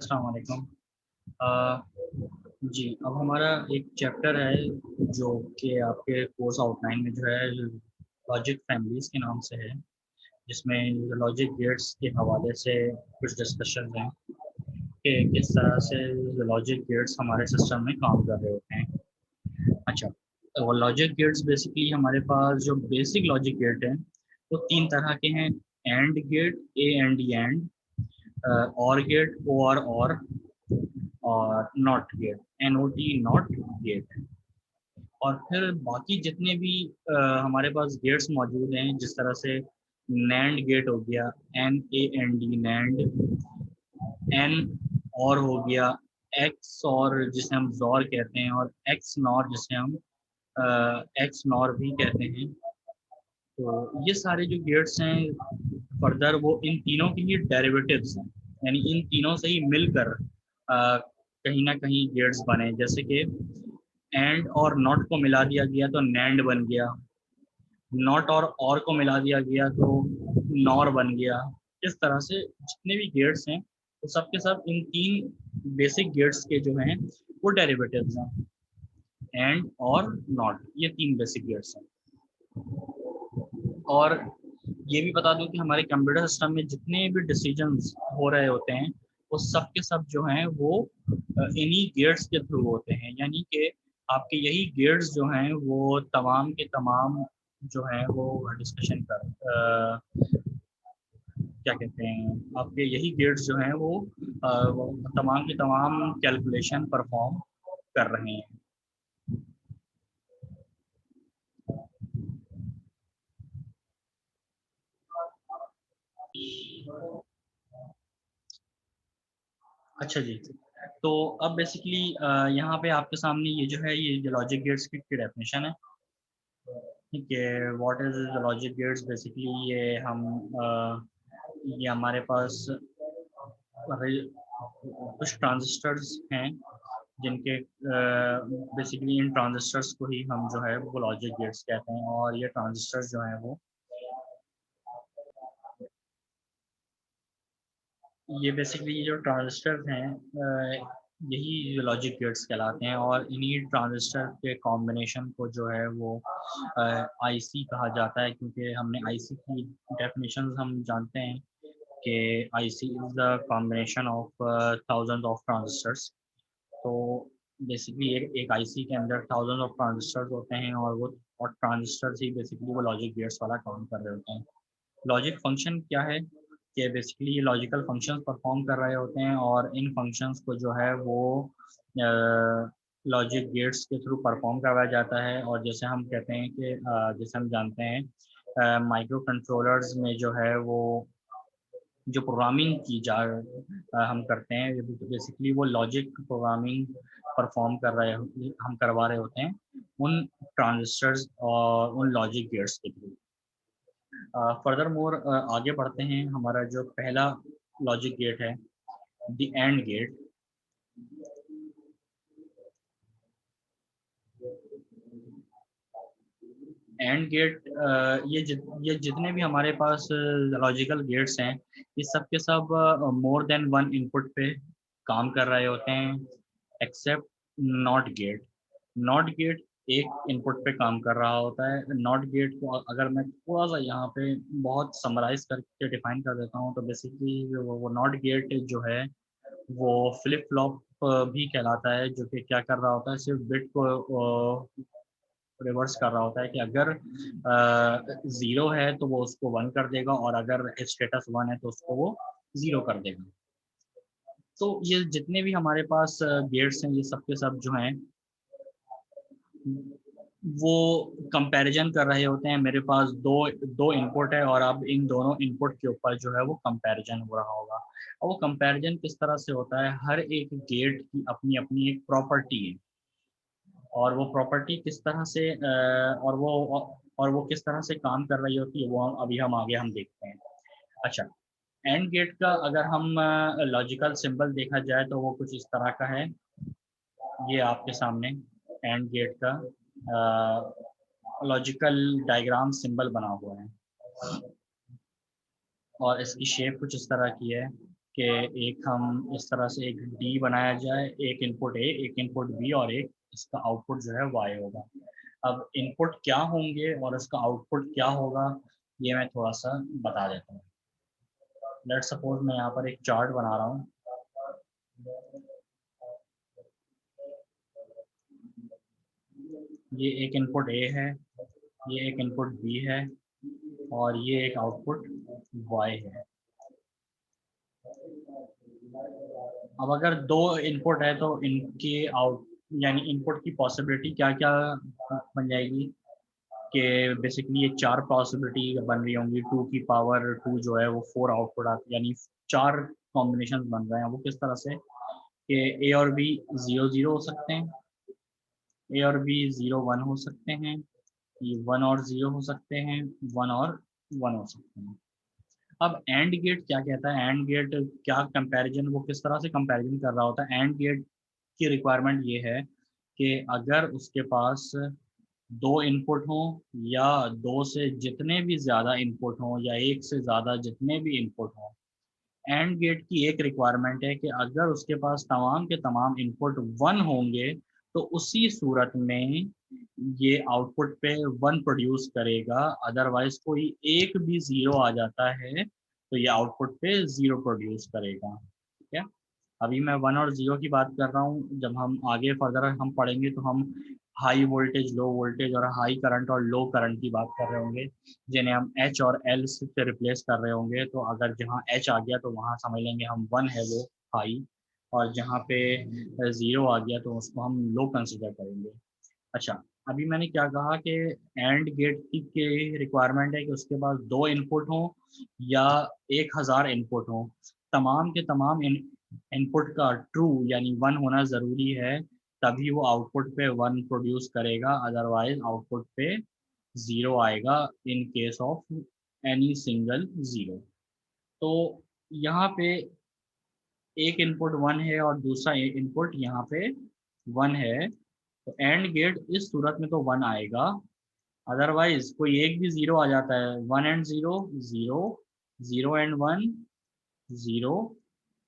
अस्सलाम वालेकुम। जी, अब हमारा एक चैप्टर है जो कि आपके कोर्स आउटलाइन में जो है लॉजिक फैमिलीज़ के नाम से है, जिसमें लॉजिक गेट्स के हवाले से कुछ डिस्कशन हैं कि किस तरह से लॉजिक गेट्स हमारे सिस्टम में काम कर रहे होते हैं। अच्छा, तो लॉजिक गेट्स बेसिकली हमारे पास जो बेसिक लॉजिक गेट हैं, वो 3 तरह के हैं। And gate, A and D and, or gate, और और not gate, NOT not gate. और फिर बाकी जितने भी हमारे पास गेट्स मौजूद हैं, जिस तरह से नैंड गेट हो गया, NAND नैंड, एन और हो गया, एक्स और जिसे हम जॉर कहते हैं, और एक्स नॉर जिसे हम एक्स नॉर भी कहते हैं। तो ये सारे जो गेट्स हैं फर्दर वो इन तीनों के ही डेरिवेटिव्स हैं, यानी इन तीनों से ही मिलकर कहीं ना कहीं गेट्स बने। जैसे कि एंड और नॉट को मिला दिया गया तो नैंड बन गया, नॉट और को मिला दिया गया तो नॉर बन गया। इस तरह से जितने भी गेट्स हैं वो सब के सब इन तीन बेसिक गेट्स के जो हैं वो डेरिवेटिव्स हैं। एंड और नॉट, ये तीन बेसिक गेट्स हैं। और ये भी बता दूं कि हमारे कंप्यूटर सिस्टम में जितने भी डिसीजंस हो रहे होते हैं वो सब के सब जो हैं वो इन्हीं गेट्स के थ्रू होते हैं। यानी कि आपके यही गेट्स जो हैं वो तमाम के तमाम जो हैं वो डिस्कशन कर क्या कहते हैं, आपके यही गेट्स जो हैं वो तमाम के तमाम कैलकुलेशन परफॉर्म कर रहे हैं। अच्छा जी, तो अब बेसिकली यहाँ पे आपके सामने ये जो है ये लॉजिक गेट्स की डेफिनेशन है। ठीक है, what is logic gates basically, ये हमारे पास कुछ ट्रांजिस्टर्स हैं जिनके बेसिकली इन ट्रांजिस्टर्स को ही हम जो है वो लॉजिक गेट्स कहते हैं। और ये ट्रांजिस्टर्स जो हैं वो ये बेसिकली ये जो ट्रांजिस्टर हैं यही लॉजिक गेट्स कहलाते हैं। और इन्हीं ट्रांजिस्टर के कॉम्बिनेशन को जो है वो आईसी कहा जाता है, क्योंकि हमने आईसी की डेफिनेशन हम जानते हैं कि IC is the combination of thousand of transistors. तो बेसिकली एक आईसी के अंदर थाउजेंड ऑफ ट्रांजिस्टर्स होते हैं, और ट्रांजिस्टर्स ही बेसिकली वो लॉजिक गेट्स वाला काम कर रहे होते हैं। लॉजिक फंक्शन क्या है कि बेसिकली ये लॉजिकल फंक्शंस परफॉर्म कर रहे होते हैं, और इन फंक्शंस को जो है वो लॉजिक गेट्स के थ्रू परफॉर्म करवाया जाता है। और जैसे हम कहते हैं कि जैसे हम जानते हैं माइक्रो कंट्रोलर्स में जो है वो जो प्रोग्रामिंग हम करते हैं, बेसिकली वो लॉजिक प्रोग्रामिंग परफॉर्म कर रहे हम करवा रहे होते हैं उन ट्रांजिस्टर्स और उन लॉजिक गेट्स के थ्रू। फर्दर मोर आगे बढ़ते हैं। हमारा जो पहला लॉजिक गेट है, the and gate. And gate ये जितने भी हमारे पास लॉजिकल गेट्स हैं, ये सब के सब मोर देन वन इनपुट पे काम कर रहे होते हैं, except not gate. Not gate एक इनपुट पे काम कर रहा होता है। नॉट गेट को अगर मैं थोड़ा सा यहाँ पे बहुत समराइज करके डिफाइन कर देता हूँ, तो बेसिकली वो नॉट गेट जो है वो फ्लिप फ्लॉप भी कहलाता है, जो कि क्या कर रहा होता है, सिर्फ बिट को रिवर्स कर रहा होता है कि अगर ज़ीरो है तो वो उसको वन कर देगा, और अगर स्टेटस वन है तो उसको वो ज़ीरो कर देगा। तो ये जितने भी हमारे पास गेट्स हैं, ये सब के सब जो हैं वो कंपैरिजन कर रहे होते हैं। मेरे पास दो दो इनपुट है, और अब इन दोनों इनपुट के ऊपर जो है वो कंपैरिजन हो रहा होगा। और वो कंपैरिजन किस तरह से होता है, हर एक गेट की अपनी अपनी एक प्रॉपर्टी है, और वो प्रॉपर्टी किस तरह से और वो किस तरह से काम कर रही होती है वो अभी हम आगे हम देखते हैं। अच्छा, एंड गेट का अगर हम लॉजिकल सिंबल देखा जाए तो वो कुछ इस तरह का है। ये आपके सामने एंड गेट का लॉजिकल डायग्राम सिंबल बना हुआ है, और इसकी शेप कुछ इस तरह की है। कि एक हम इस तरह से एक डी बनाया जाए, एक इनपुट ए, एक इनपुट बी और एक इसका आउटपुट जो है वाई होगा। अब इनपुट क्या होंगे और इसका आउटपुट क्या होगा, ये मैं थोड़ा सा बता देता हूँ। लेट्स सपोज मैं यहाँ पर एक चार्ट बना रहा हूँ। ये एक इनपुट ए है, ये एक इनपुट बी है और ये एक आउटपुट वाई है। अब अगर दो इनपुट है तो इनके आउट यानी इनपुट की पॉसिबिलिटी क्या क्या बन जाएगी कि बेसिकली ये चार पॉसिबिलिटी बन रही होंगी। 2 की पावर 2 जो है वो 4 आउटपुट आती, यानी 4 कॉम्बिनेशन बन रहे हैं। वो किस तरह से कि ए और बी 0 0 हो सकते हैं, ए और बी 0 1 हो सकते हैं, ये 1 और 0 हो सकते हैं, 1 और 1 हो सकते हैं। अब एंड गेट क्या कहता है, एंड गेट क्या कंपैरिजन, वो किस तरह से कंपैरिजन कर रहा होता है। एंड गेट की रिक्वायरमेंट ये है कि अगर उसके पास दो इनपुट हों या दो से जितने भी ज़्यादा इनपुट हों या एक से ज़्यादा जितने भी इनपुट हों, एंड गेट की एक रिक्वायरमेंट है कि अगर उसके पास तमाम के तमाम इनपुट 1 होंगे तो उसी सूरत में ये आउटपुट पे 1 प्रोड्यूस करेगा। अदरवाइज कोई एक भी 0 आ जाता है तो ये आउटपुट पे 0 प्रोड्यूस करेगा। ठीक है, अभी मैं 1 और 0 की बात कर रहा हूँ। जब हम आगे फर्दर हम पढ़ेंगे तो हम हाई वोल्टेज, लो वोल्टेज और हाई करंट और लो करंट की बात कर रहे होंगे, जिन्हें हम एच और एल से रिप्लेस कर रहे होंगे। तो अगर जहाँ एच आ गया तो वहाँ समझ लेंगे हम 1 है वो हाई, और जहाँ पे 0 आ गया तो उसको हम लो कंसिडर करेंगे। अच्छा, अभी मैंने क्या कहा कि एंड गेट की रिक्वायरमेंट है कि उसके पास दो इनपुट हो या 1000 इनपुट हो, तमाम के तमाम इनपुट का ट्रू यानी 1 होना ज़रूरी है, तभी वो आउटपुट पे 1 प्रोड्यूस करेगा। अदरवाइज आउटपुट पे 0 आएगा in case of any single 0। तो यहाँ पे एक इनपुट 1 है और दूसरा इनपुट यहाँ पे 1 है, तो एंड गेट इस सूरत में तो 1 आएगा। अदरवाइज कोई एक भी 0 आ जाता है, 1 एंड 0 0, 0 एंड 1 0,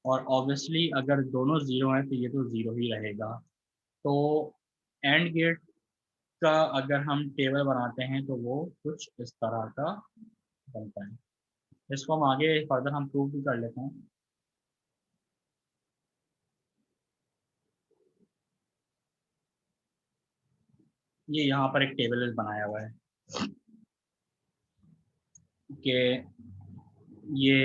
और ऑब्वियसली अगर दोनों 0 हैं तो ये तो 0 ही रहेगा। तो एंड गेट का अगर हम टेबल बनाते हैं तो वो कुछ इस तरह का बनता है। इसको हम आगे फर्दर हम प्रूव भी कर लेते हैं। ये यहाँ पर एक टेबल बनाया हुआ है कि ये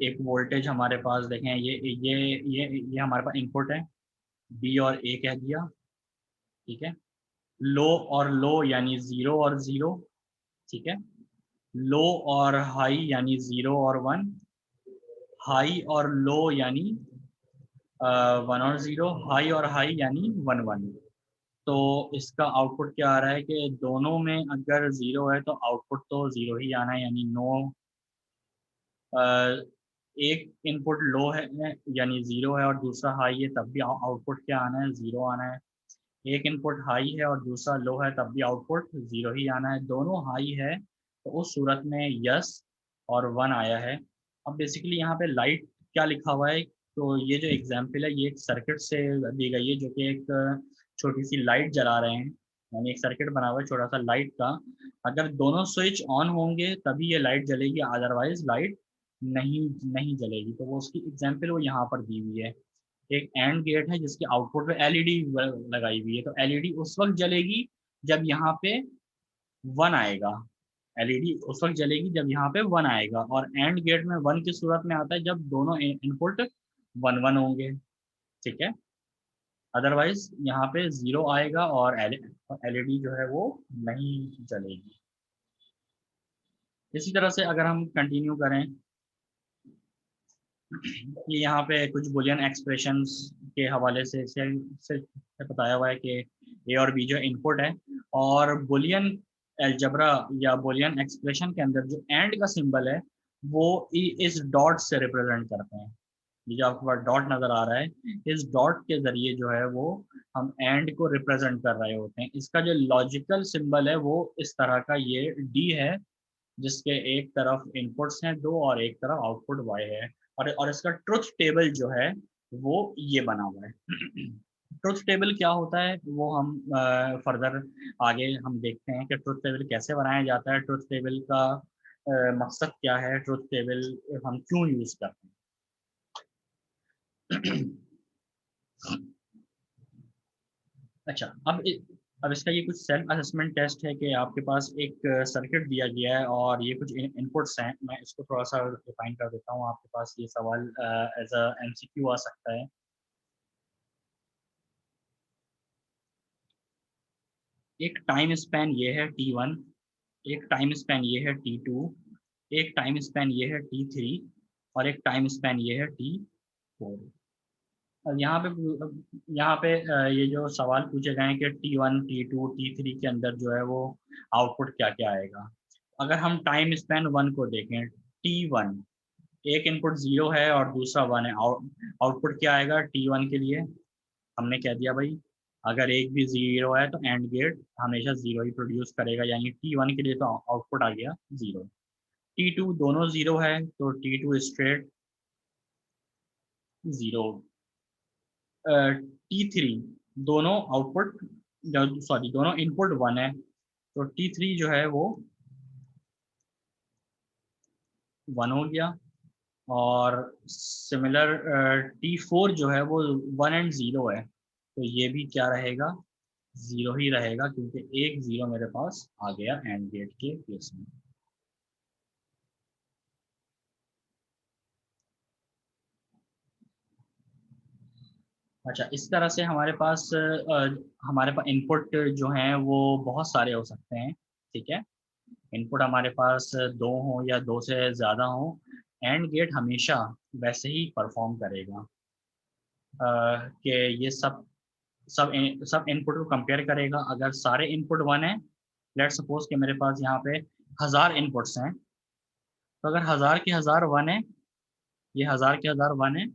एक वोल्टेज हमारे पास देखें, ये हमारे पास इनपुट है, बी और ए कह दिया। ठीक है, लो और लो यानी 0 और 0। ठीक है, लो और हाई यानी 0 और 1, हाई और लो यानी 1 और 0, हाई और हाई यानी 1 1। तो इसका आउटपुट क्या आ रहा है कि दोनों में अगर 0 है तो आउटपुट तो 0 ही आना है, यानी नो। एक इनपुट लो है यानी 0 है और दूसरा हाई है, तब भी आउटपुट क्या आना है, 0 आना है। एक इनपुट हाई है और दूसरा लो है, तब भी आउटपुट 0 ही आना है। दोनों हाई है तो उस सूरत में यस और 1 आया है। अब बेसिकली यहाँ पे लाइट क्या लिखा हुआ है, तो ये जो एग्जाम्पल है ये एक सर्किट से दी गई है, जो कि एक छोटी सी लाइट जला रहे हैं, यानी एक सर्किट बना हुआ है छोटा सा लाइट का। अगर दोनों स्विच ऑन होंगे तभी ये लाइट जलेगी, अदरवाइज लाइट नहीं नहीं जलेगी। तो वो उसकी एग्जाम्पल वो यहाँ पर दी हुई है। एक एंड गेट है जिसके आउटपुट पे एलईडी लगाई हुई है, तो एलईडी उस वक्त जलेगी जब यहाँ पे 1 आएगा। एलईडी उस वक्त जलेगी जब यहाँ पे 1 आएगा, और एंड गेट में 1 की सूरत में आता है जब दोनों इनपुट 1 1 होंगे। ठीक है, अदरवाइज यहाँ पे 0 आएगा और एलईडी जो है वो नहीं जलेगी। इसी तरह से अगर हम कंटिन्यू करें, ये यहाँ पे कुछ बुलियन एक्सप्रेशंस के हवाले से बताया हुआ है कि ए और बी जो इनपुट है, और बुलियन एल्जब्रा या बुलियन एक्सप्रेशन के अंदर जो एंड का सिंबल है वो इस डॉट से रिप्रेजेंट करते हैं। ये जो आपके पास डॉट नज़र आ रहा है, इस डॉट के ज़रिए जो है वो हम एंड को रिप्रेजेंट कर रहे होते हैं। इसका जो लॉजिकल सिंबल है वो इस तरह का ये डी है, जिसके एक तरफ इनपुट्स हैं दो और एक तरफ आउटपुट वाई है, और इसका ट्रुथ टेबल जो है वो ये बना हुआ है। ट्रुथ टेबल क्या होता है वो हम फर्दर आगे हम देखते हैं कि ट्रुथ टेबल कैसे बनाया जाता है, ट्रुथ टेबल का मकसद क्या है, ट्रुथ टेबल हम क्यों यूज करते हैं। अच्छा, अब इसका ये कुछ सेल्फ असेसमेंट टेस्ट है कि आपके पास एक सर्किट दिया गया है और ये कुछ इनपुट्स हैं। मैं इसको थोड़ा सा डिफाइन कर देता हूँ, आपके पास ये सवाल एज अ एमसीक्यू आ सकता है। एक टाइम स्पैन ये है T1, एक टाइम स्पैन ये है T2, एक टाइम स्पैन ये है T3 और एक टाइम स्पैन ये है T4। और यहाँ पे ये जो सवाल पूछे गए हैं कि T1 T2 T3 के अंदर जो है वो आउटपुट क्या क्या आएगा। अगर हम टाइम स्पैन वन को देखें, T1 एक इनपुट जीरो है और दूसरा वन है, आउटपुट क्या आएगा T1 के लिए? हमने कह दिया भाई, अगर एक भी जीरो है तो एंड गेट हमेशा जीरो ही प्रोड्यूस करेगा, यानी T1 के लिए तो आउटपुट आ गया जीरो। T2 दोनों जीरो है तो T2 स्ट्रेट जीरो। T3 दोनों आउटपुट, सॉरी दोनों इनपुट वन है तो T3 जो है वो वन हो गया। और सिमिलर T4 जो है वो वन एंड ज़ीरो है तो ये भी क्या रहेगा, ज़ीरो ही रहेगा, क्योंकि एक ज़ीरो मेरे पास आ गया एंड गेट के केस में। अच्छा, इस तरह से हमारे पास इनपुट जो हैं वो बहुत सारे हो सकते हैं, ठीक है। इनपुट हमारे पास दो हो या दो से ज़्यादा हो, एंड गेट हमेशा वैसे ही परफॉर्म करेगा कि ये सब इनपुट को कंपेयर करेगा। अगर सारे इनपुट वन है, लेट सपोज कि मेरे पास यहाँ पे 1000 इनपुट्स हैं, तो अगर 1000 के 1000 वन है, ये 1000 के 1000 वन है,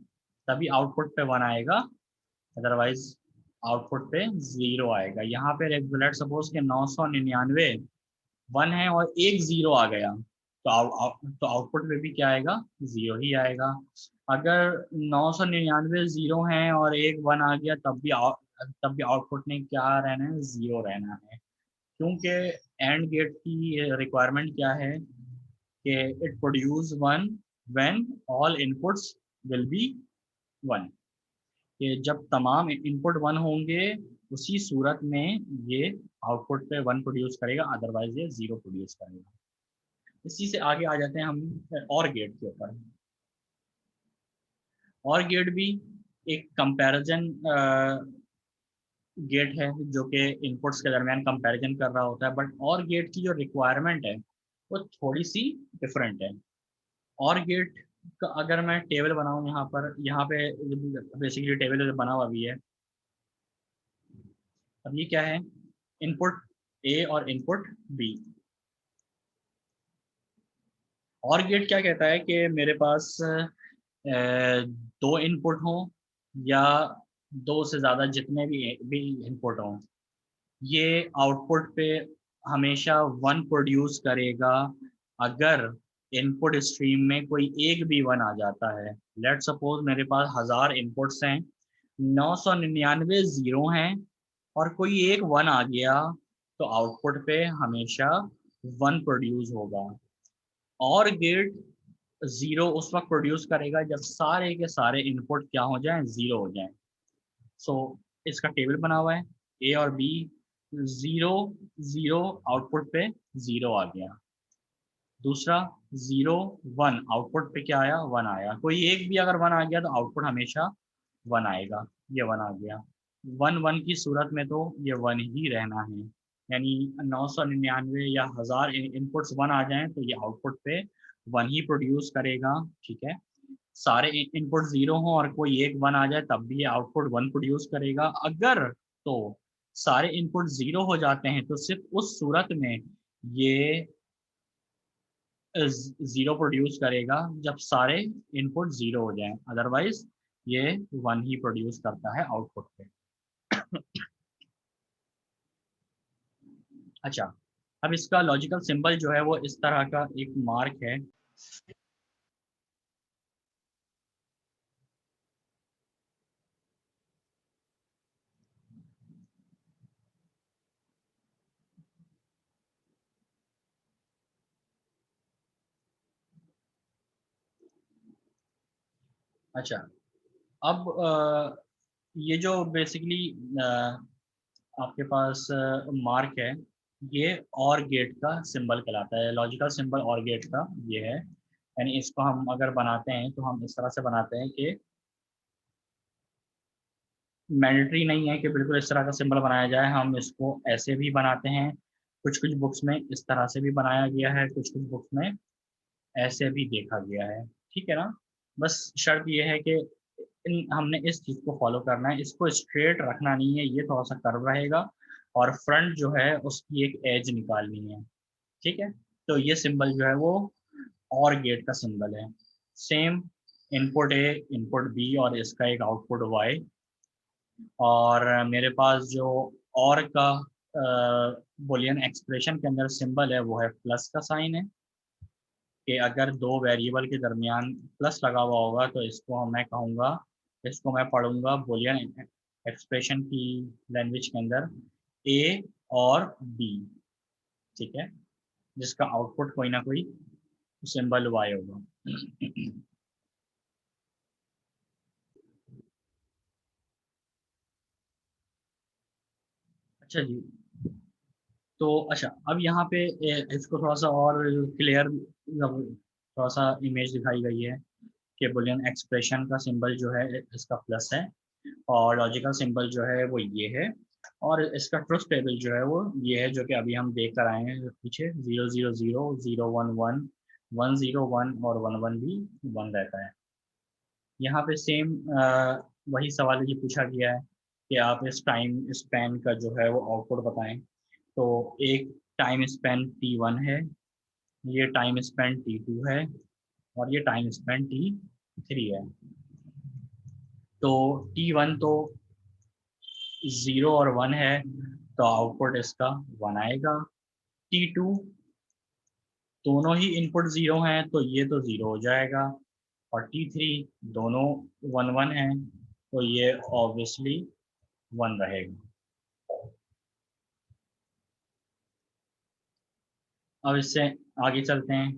तभी आउटपुट पे वन आएगा, अदरवाइज आउटपुट पे जीरो आएगा। यहाँ पे लेट सपोज के 999 वन है और एक जीरो आ गया, तो तो आउटपुट में भी क्या आएगा, जीरो ही आएगा। अगर 999 जीरो हैं और एक वन आ गया, तब भी आउटपुट ने क्या रहना है, जीरो रहना है। क्योंकि एंड गेट की रिक्वायरमेंट क्या है कि it produce one when all inputs will be one, कि जब तमाम इनपुट वन होंगे उसी सूरत में ये आउटपुट पे वन प्रोड्यूस करेगा, अदरवाइज ये जीरो प्रोड्यूस करेगा। इसी से आगे आ जाते हैं हम और गेट के ऊपर। और गेट भी एक कंपैरिजन गेट है जो कि इनपुट्स के दरमियान कंपैरिजन कर रहा होता है, बट और गेट की जो रिक्वायरमेंट है वो थोड़ी सी डिफरेंट है। और गेट का अगर मैं टेबल बनाऊं यहाँ पे बेसिकली टेबल बना हुआ भी है। अब ये क्या है, इनपुट ए और इनपुट बी। और गेट क्या कहता है कि मेरे पास दो इनपुट हों या दो से ज़्यादा जितने भी इनपुट हों, ये आउटपुट पे हमेशा वन प्रोड्यूस करेगा अगर इनपुट स्ट्रीम में कोई एक भी वन आ जाता है। लेट सपोज मेरे पास 1000 इनपुट्स हैं, 999 जीरो हैं और कोई एक वन आ गया, तो आउटपुट पे हमेशा वन प्रोड्यूस होगा। और गेट जीरो उस वक्त प्रोड्यूस करेगा जब सारे के सारे इनपुट क्या हो जाएं, जीरो हो जाएं। सो इसका टेबल बना हुआ है, ए और बी, जीरो जीरो, आउटपुट पे जीरो आ गया। दूसरा जीरो वन, आउटपुट पे क्या आया, वन आया। कोई एक भी अगर वन आ गया तो आउटपुट हमेशा वन आएगा, ये वन आ गया। वन वन की सूरत में तो ये वन ही रहना है, यानी 999 या 1000 इनपुट्स वन आ जाएं तो ये आउटपुट पे वन ही प्रोड्यूस करेगा, ठीक है। सारे इनपुट जीरो हों और कोई एक वन आ जाए तब भी ये आउटपुट वन प्रोड्यूस करेगा। अगर तो सारे इनपुट जीरो हो जाते हैं तो सिर्फ उस सूरत में ये जीरो प्रोड्यूस करेगा जब सारे इनपुट जीरो हो जाएं, अदरवाइज ये वन ही प्रोड्यूस करता है आउटपुट पे। अच्छा, अब इसका लॉजिकल सिंबल जो है वो इस तरह का एक मार्क है। अच्छा, अब ये जो बेसिकली आपके पास मार्क है, ये और गेट का सिंबल कहलाता है। लॉजिकल सिंबल और गेट का ये है, यानी इसको हम अगर बनाते हैं तो हम इस तरह से बनाते हैं कि मैंडेटरी नहीं है कि बिल्कुल इस तरह का सिंबल बनाया जाए, हम इसको ऐसे भी बनाते हैं। कुछ कुछ बुक्स में इस तरह से भी बनाया गया है, कुछ कुछ बुक्स में ऐसे भी देखा गया है। ठीक है ना? बस शर्त ये है कि हमने इस चीज़ को फॉलो करना है, इसको स्ट्रेट रखना नहीं है, ये थोड़ा सा कर्व रहेगा और फ्रंट जो है उसकी एक एज निकालनी है। ठीक है? तो ये सिंबल जो है वो और गेट का सिंबल है। Same input A, input B और इसका एक आउटपुट वाई। और मेरे पास जो और का बुलियन एक्सप्रेशन के अंदर सिंबल है वो है प्लस का साइन है, कि अगर दो वेरिएबल के दरमियान प्लस लगा हुआ होगा तो इसको मैं कहूँगा, इसको मैं पढ़ूंगा बुलियन एक्सप्रेशन की लैंग्वेज के अंदर ए और बी। ठीक है? जिसका आउटपुट कोई ना कोई सिंबल वाई होगा। अच्छा जी। तो अच्छा, अब यहाँ पे इसको थोड़ा सा और क्लियर, थोड़ा सा इमेज दिखाई गई है कि बुलियन एक्सप्रेशन का सिंबल जो है इसका प्लस है और लॉजिकल सिंबल जो है वो ये है, और इसका ट्रुथ टेबल जो है वो ये है, जो कि अभी हम देख कर आए हैं पीछे। 0 0 0 0 1 1 1 0 1 और 1 1 भी 1 रहता है। यहाँ पे सेम वही सवाल ये पूछा गया है कि आप इस टाइम स्पैन का जो है वो आउटपुट बताएं। तो एक टाइम स्पैन T1 है, ये टाइम स्पैन T2 है और ये टाइम स्पैन T3 है। तो T1 तो 0 और 1 है, तो आउटपुट इसका 1 आएगा। T2 दोनों ही इनपुट 0 हैं तो ये तो 0 हो जाएगा, और T3 दोनों 1 1 हैं तो ये ऑब्वियसली 1 रहेगा। अब इससे आगे चलते हैं।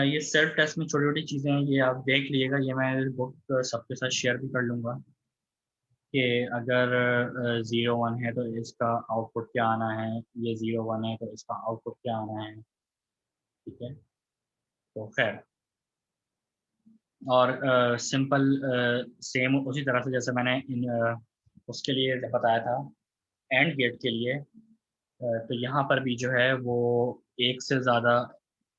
ये सेल्फ टेस्ट में छोटी छोटी चीज़ें हैं, ये आप देख लीजिएगा, ये मैं बुक सबके साथ शेयर भी कर लूँगा कि अगर 0 1 है तो इसका आउटपुट क्या आना है, ये 0 1 है तो इसका आउटपुट क्या आना है। ठीक है? तो खैर, और सिंपल सेम उसी तरह से जैसे मैंने उसके लिए बताया था, एंड गेट के लिए, तो यहाँ पर भी जो है वो एक से ज़्यादा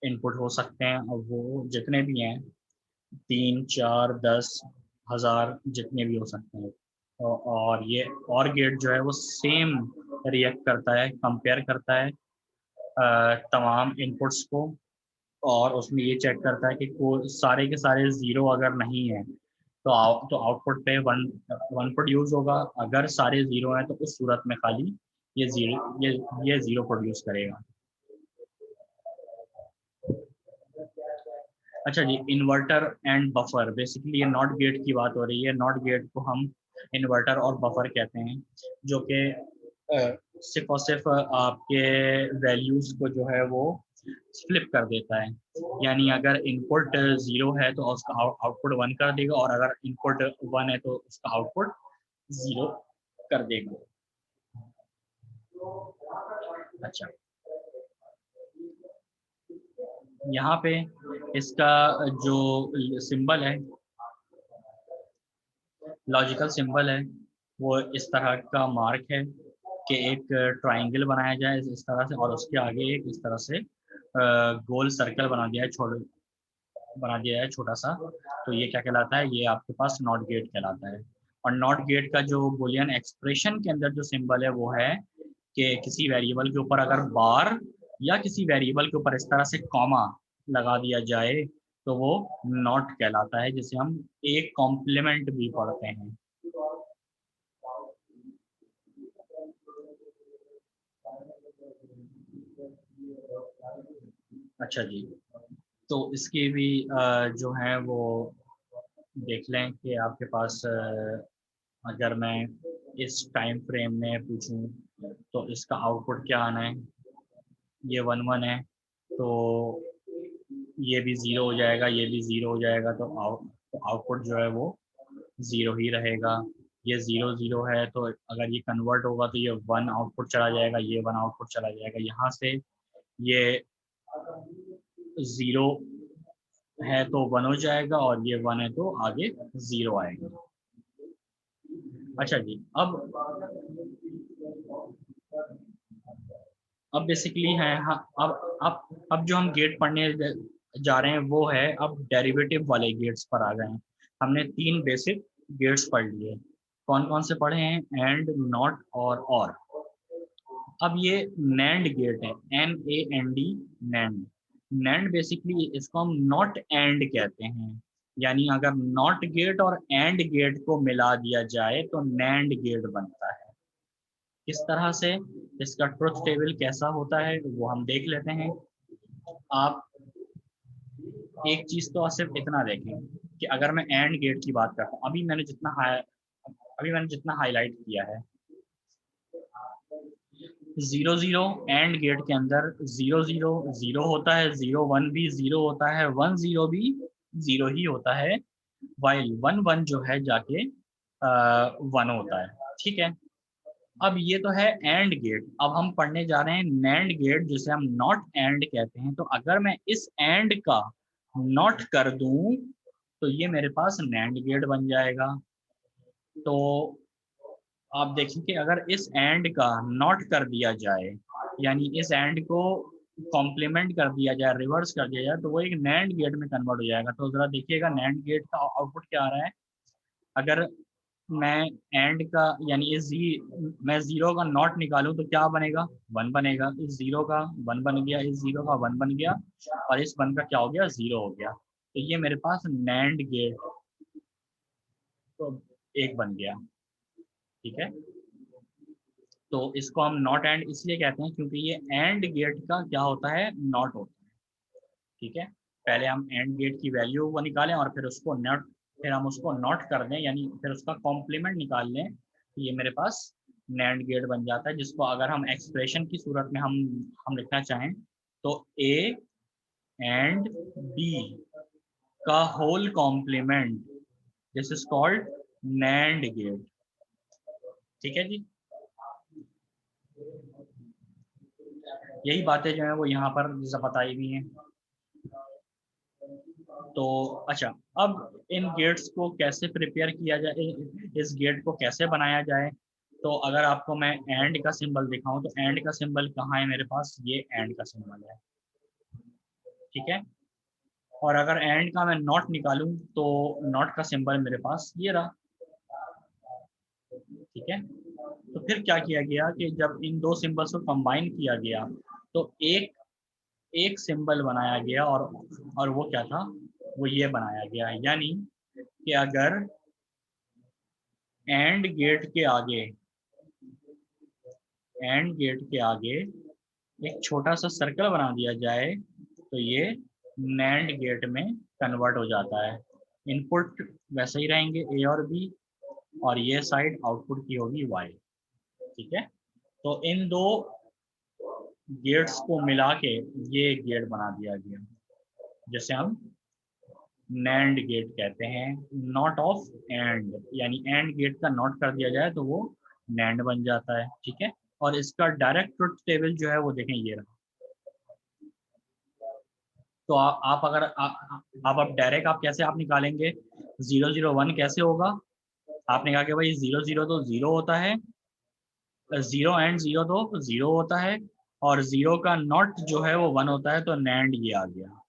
इनपुट हो सकते हैं, और वो जितने भी हैं 3 4 10 1000 जितने भी हो सकते हैं। और ये और गेट जो है वो सेम रिएक्ट करता है, कंपेयर करता है तमाम इनपुट्स को, और उसमें ये चेक करता है कि सारे के सारे जीरो अगर नहीं है तो तो आउटपुट पे वन वन प्रोड्यूस होगा। अगर सारे जीरो हैं तो उस सूरत में खाली ये जीरो, ये जीरो प्रोड्यूस करेगा। अच्छा जी, इन्वर्टर एंड बफर, बेसिकली ये नॉट गेट की बात हो रही है। नॉट गेट को हम इन्वर्टर और बफर कहते हैं, जो कि सिर्फ और सिर्फ आपके वैल्यूज को जो है वो फ्लिप कर देता है। यानी अगर इनपुट 0 है तो उसका आउटपुट 1 कर देगा, और अगर इनपुट 1 है तो उसका आउटपुट 0 कर देगा। अच्छा, यहाँ पे इसका जो सिंबल है, लॉजिकल सिंबल है, वो इस तरह का मार्क है कि एक ट्राइंगल बनाया जाए इस तरह से, और उसके आगे एक इस तरह से गोल सर्कल बना दिया है छोटा सा। तो ये क्या कहलाता है? ये आपके पास नॉट गेट कहलाता है। और नॉट गेट का जो बुलियन एक्सप्रेशन के अंदर जो सिंबल है वो है कि किसी वेरिएबल के ऊपर अगर बार या किसी वेरिएबल के ऊपर इस तरह से कॉमा लगा दिया जाए तो वो नॉट कहलाता है, जिसे हम एक कॉम्प्लीमेंट भी पढ़ते हैं। अच्छा जी, तो इसकी भी जो है वो देख लें कि आपके पास अगर मैं इस टाइम फ्रेम में पूछूं तो इसका आउटपुट क्या आना है। ये 1 1 है, तो ये भी ज़ीरो हो जाएगा, ये भी ज़ीरो हो जाएगा, तो आउटपुट जो है वो ज़ीरो ही रहेगा। ये ज़ीरो ज़ीरो है, तो अगर ये कन्वर्ट होगा तो ये 1 आउटपुट चला जाएगा, ये 1 आउटपुट चला जाएगा। यहाँ से ये ज़ीरो है तो 1 हो जाएगा, और ये 1 है तो आगे ज़ीरो आएगा। अच्छा जी, अब बेसिकली है, हाँ, अब जो हम गेट पढ़ने जा रहे हैं वो है, अब डेरिवेटिव वाले गेट्स पर आ गए हैं। हमने 3 बेसिक गेट्स पढ़ लिए। कौन कौन से पढ़े हैं? एंड, नॉट और। अब ये नैंड गेट है, NAND, नैंड। नैंड बेसिकली इसको हम नॉट एंड कहते हैं, यानी अगर नॉट गेट और एंड गेट को मिला दिया जाए तो नैंड गेट बनता है। किस तरह से, इसका ट्रुथ टेबल कैसा होता है वो हम देख लेते हैं। आप एक चीज तो सिर्फ इतना देखें कि अगर मैं एंड गेट की बात करता हूँ, अभी मैंने जितना हाईलाइट किया है, 0 0 एंड गेट के अंदर 0 0 0 होता है, 0 1 भी 0 होता है, 1 0 भी 0 ही होता है, वाइल 1 1 जो है जाके 1 होता है। ठीक है, अब ये तो है एंड गेट। अब हम पढ़ने जा रहे हैं नैंड गेट, जिसे हम नॉट एंड कहते हैं। तो अगर मैं इस एंड का नॉट कर दूं तो ये मेरे पास नैंड गेट बन जाएगा। तो आप देखें कि अगर इस एंड का नॉट कर दिया जाए, यानी इस एंड को कॉम्प्लीमेंट कर दिया जाए, रिवर्स कर दिया जाए, तो वो एक नैंड गेट में कन्वर्ट हो जाएगा। तो जरा देखिएगा नैंड गेट का आउटपुट क्या आ रहा है। अगर मैं एंड का यानी मैं जीरो का नॉट निकालूं तो क्या बनेगा? 1 बनेगा। इस जीरो का 1 बन गया, इस जीरो का 1 बन गया, और इस 1 का क्या हो गया? 0 हो गया। तो ये मेरे पास नैंड गेट तो एक बन गया। ठीक है, तो इसको हम नॉट एंड इसलिए कहते हैं क्योंकि ये एंड गेट का क्या होता है? नॉट होता है। ठीक है, पहले हम एंड गेट की वैल्यू को निकालें और फिर हम उसको नॉट कर दें, यानी फिर उसका कॉम्प्लीमेंट निकाल लें, तो ये मेरे पास नैंड गेट बन जाता है, जिसको अगर हम एक्सप्रेशन की सूरत में हम लिखना चाहें तो A एंड B का whole complement, this is called NAND gate. ठीक है जी, यही बातें जो है वो यहाँ पर बताई हुई हैं। तो अच्छा, अब इन गेट्स को कैसे प्रिपेयर किया जाए, इस गेट को कैसे बनाया जाए। तो अगर आपको मैं एंड का सिंबल दिखाऊं तो एंड का सिंबल कहाँ है मेरे पास? ये एंड का सिंबल है। ठीक है, और अगर एंड का मैं नॉट निकालूं तो नॉट का सिंबल मेरे पास ये रहा। ठीक है, तो फिर क्या किया गया कि जब इन दो सिंबल्स को कंबाइन किया गया तो एक एक सिंबल बनाया गया, और वो क्या था? वो ये बनाया गया, यानी कि अगर एंड गेट के आगे एंड गेट के आगे एक छोटा सा सर्कल बना दिया जाए तो ये नैंड गेट में कन्वर्ट हो जाता है। इनपुट वैसे ही रहेंगे ए और बी, और ये साइड आउटपुट की होगी वाई। ठीक है, तो इन दो गेट्स को मिला के ये गेट बना दिया गया, जैसे हम नैंड गेट कहते हैं। नॉट ऑफ एंड, यानी एंड गेट का नॉट कर दिया जाए तो वो नैंड बन जाता है। ठीक है, और इसका डायरेक्ट ट्रुथ टेबल जो है वो देखें, ये रहा। तो आप अगर आप अब डायरेक्ट आप कैसे आप निकालेंगे? 0 0 1 कैसे होगा? आपने कहा कि भाई 0 0 तो 0 होता है, 0 एंड 0 तो 0 होता है, और 0 का नॉट जो है वो 1 होता है, तो नैंड ये आ गया।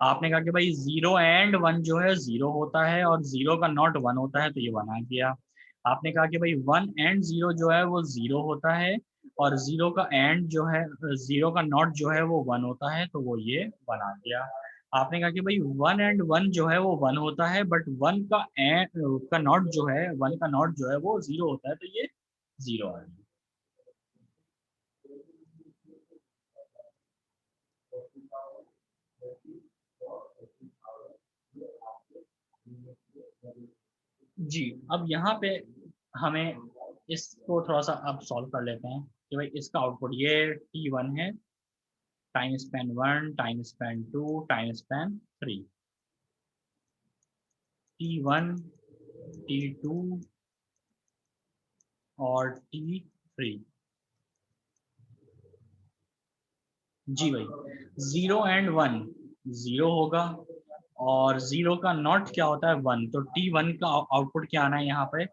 आपने कहा कि भाई 0 एंड 1 जो है 0 होता है, और 0 का नॉट 1 होता है, तो ये 1 आ गया। आपने कहा कि भाई 1 एंड 0 जो है वो 0 होता है, और 0 का एंड जो है 0 का नॉट जो है वो 1 होता है, तो वो ये 1 आ गया। आपने कहा कि भाई 1 एंड 1 जो है वो 1 होता है, बट 1 का एंड का नॉट जो है 1 का नॉट जो है वो 0 होता है, तो ये 0 आ गया। जी, अब यहाँ पे हमें इसको थोड़ा सा अब सॉल्व कर लेते हैं कि भाई इसका आउटपुट ये T1 है, time span 1, time span 2, time span 3। T1, T2 और T3। जी भाई, 0 एंड 1, 0 होगा और 0 का नॉट क्या होता है 1, तो T1 का आउटपुट क्या आना है यहाँ पे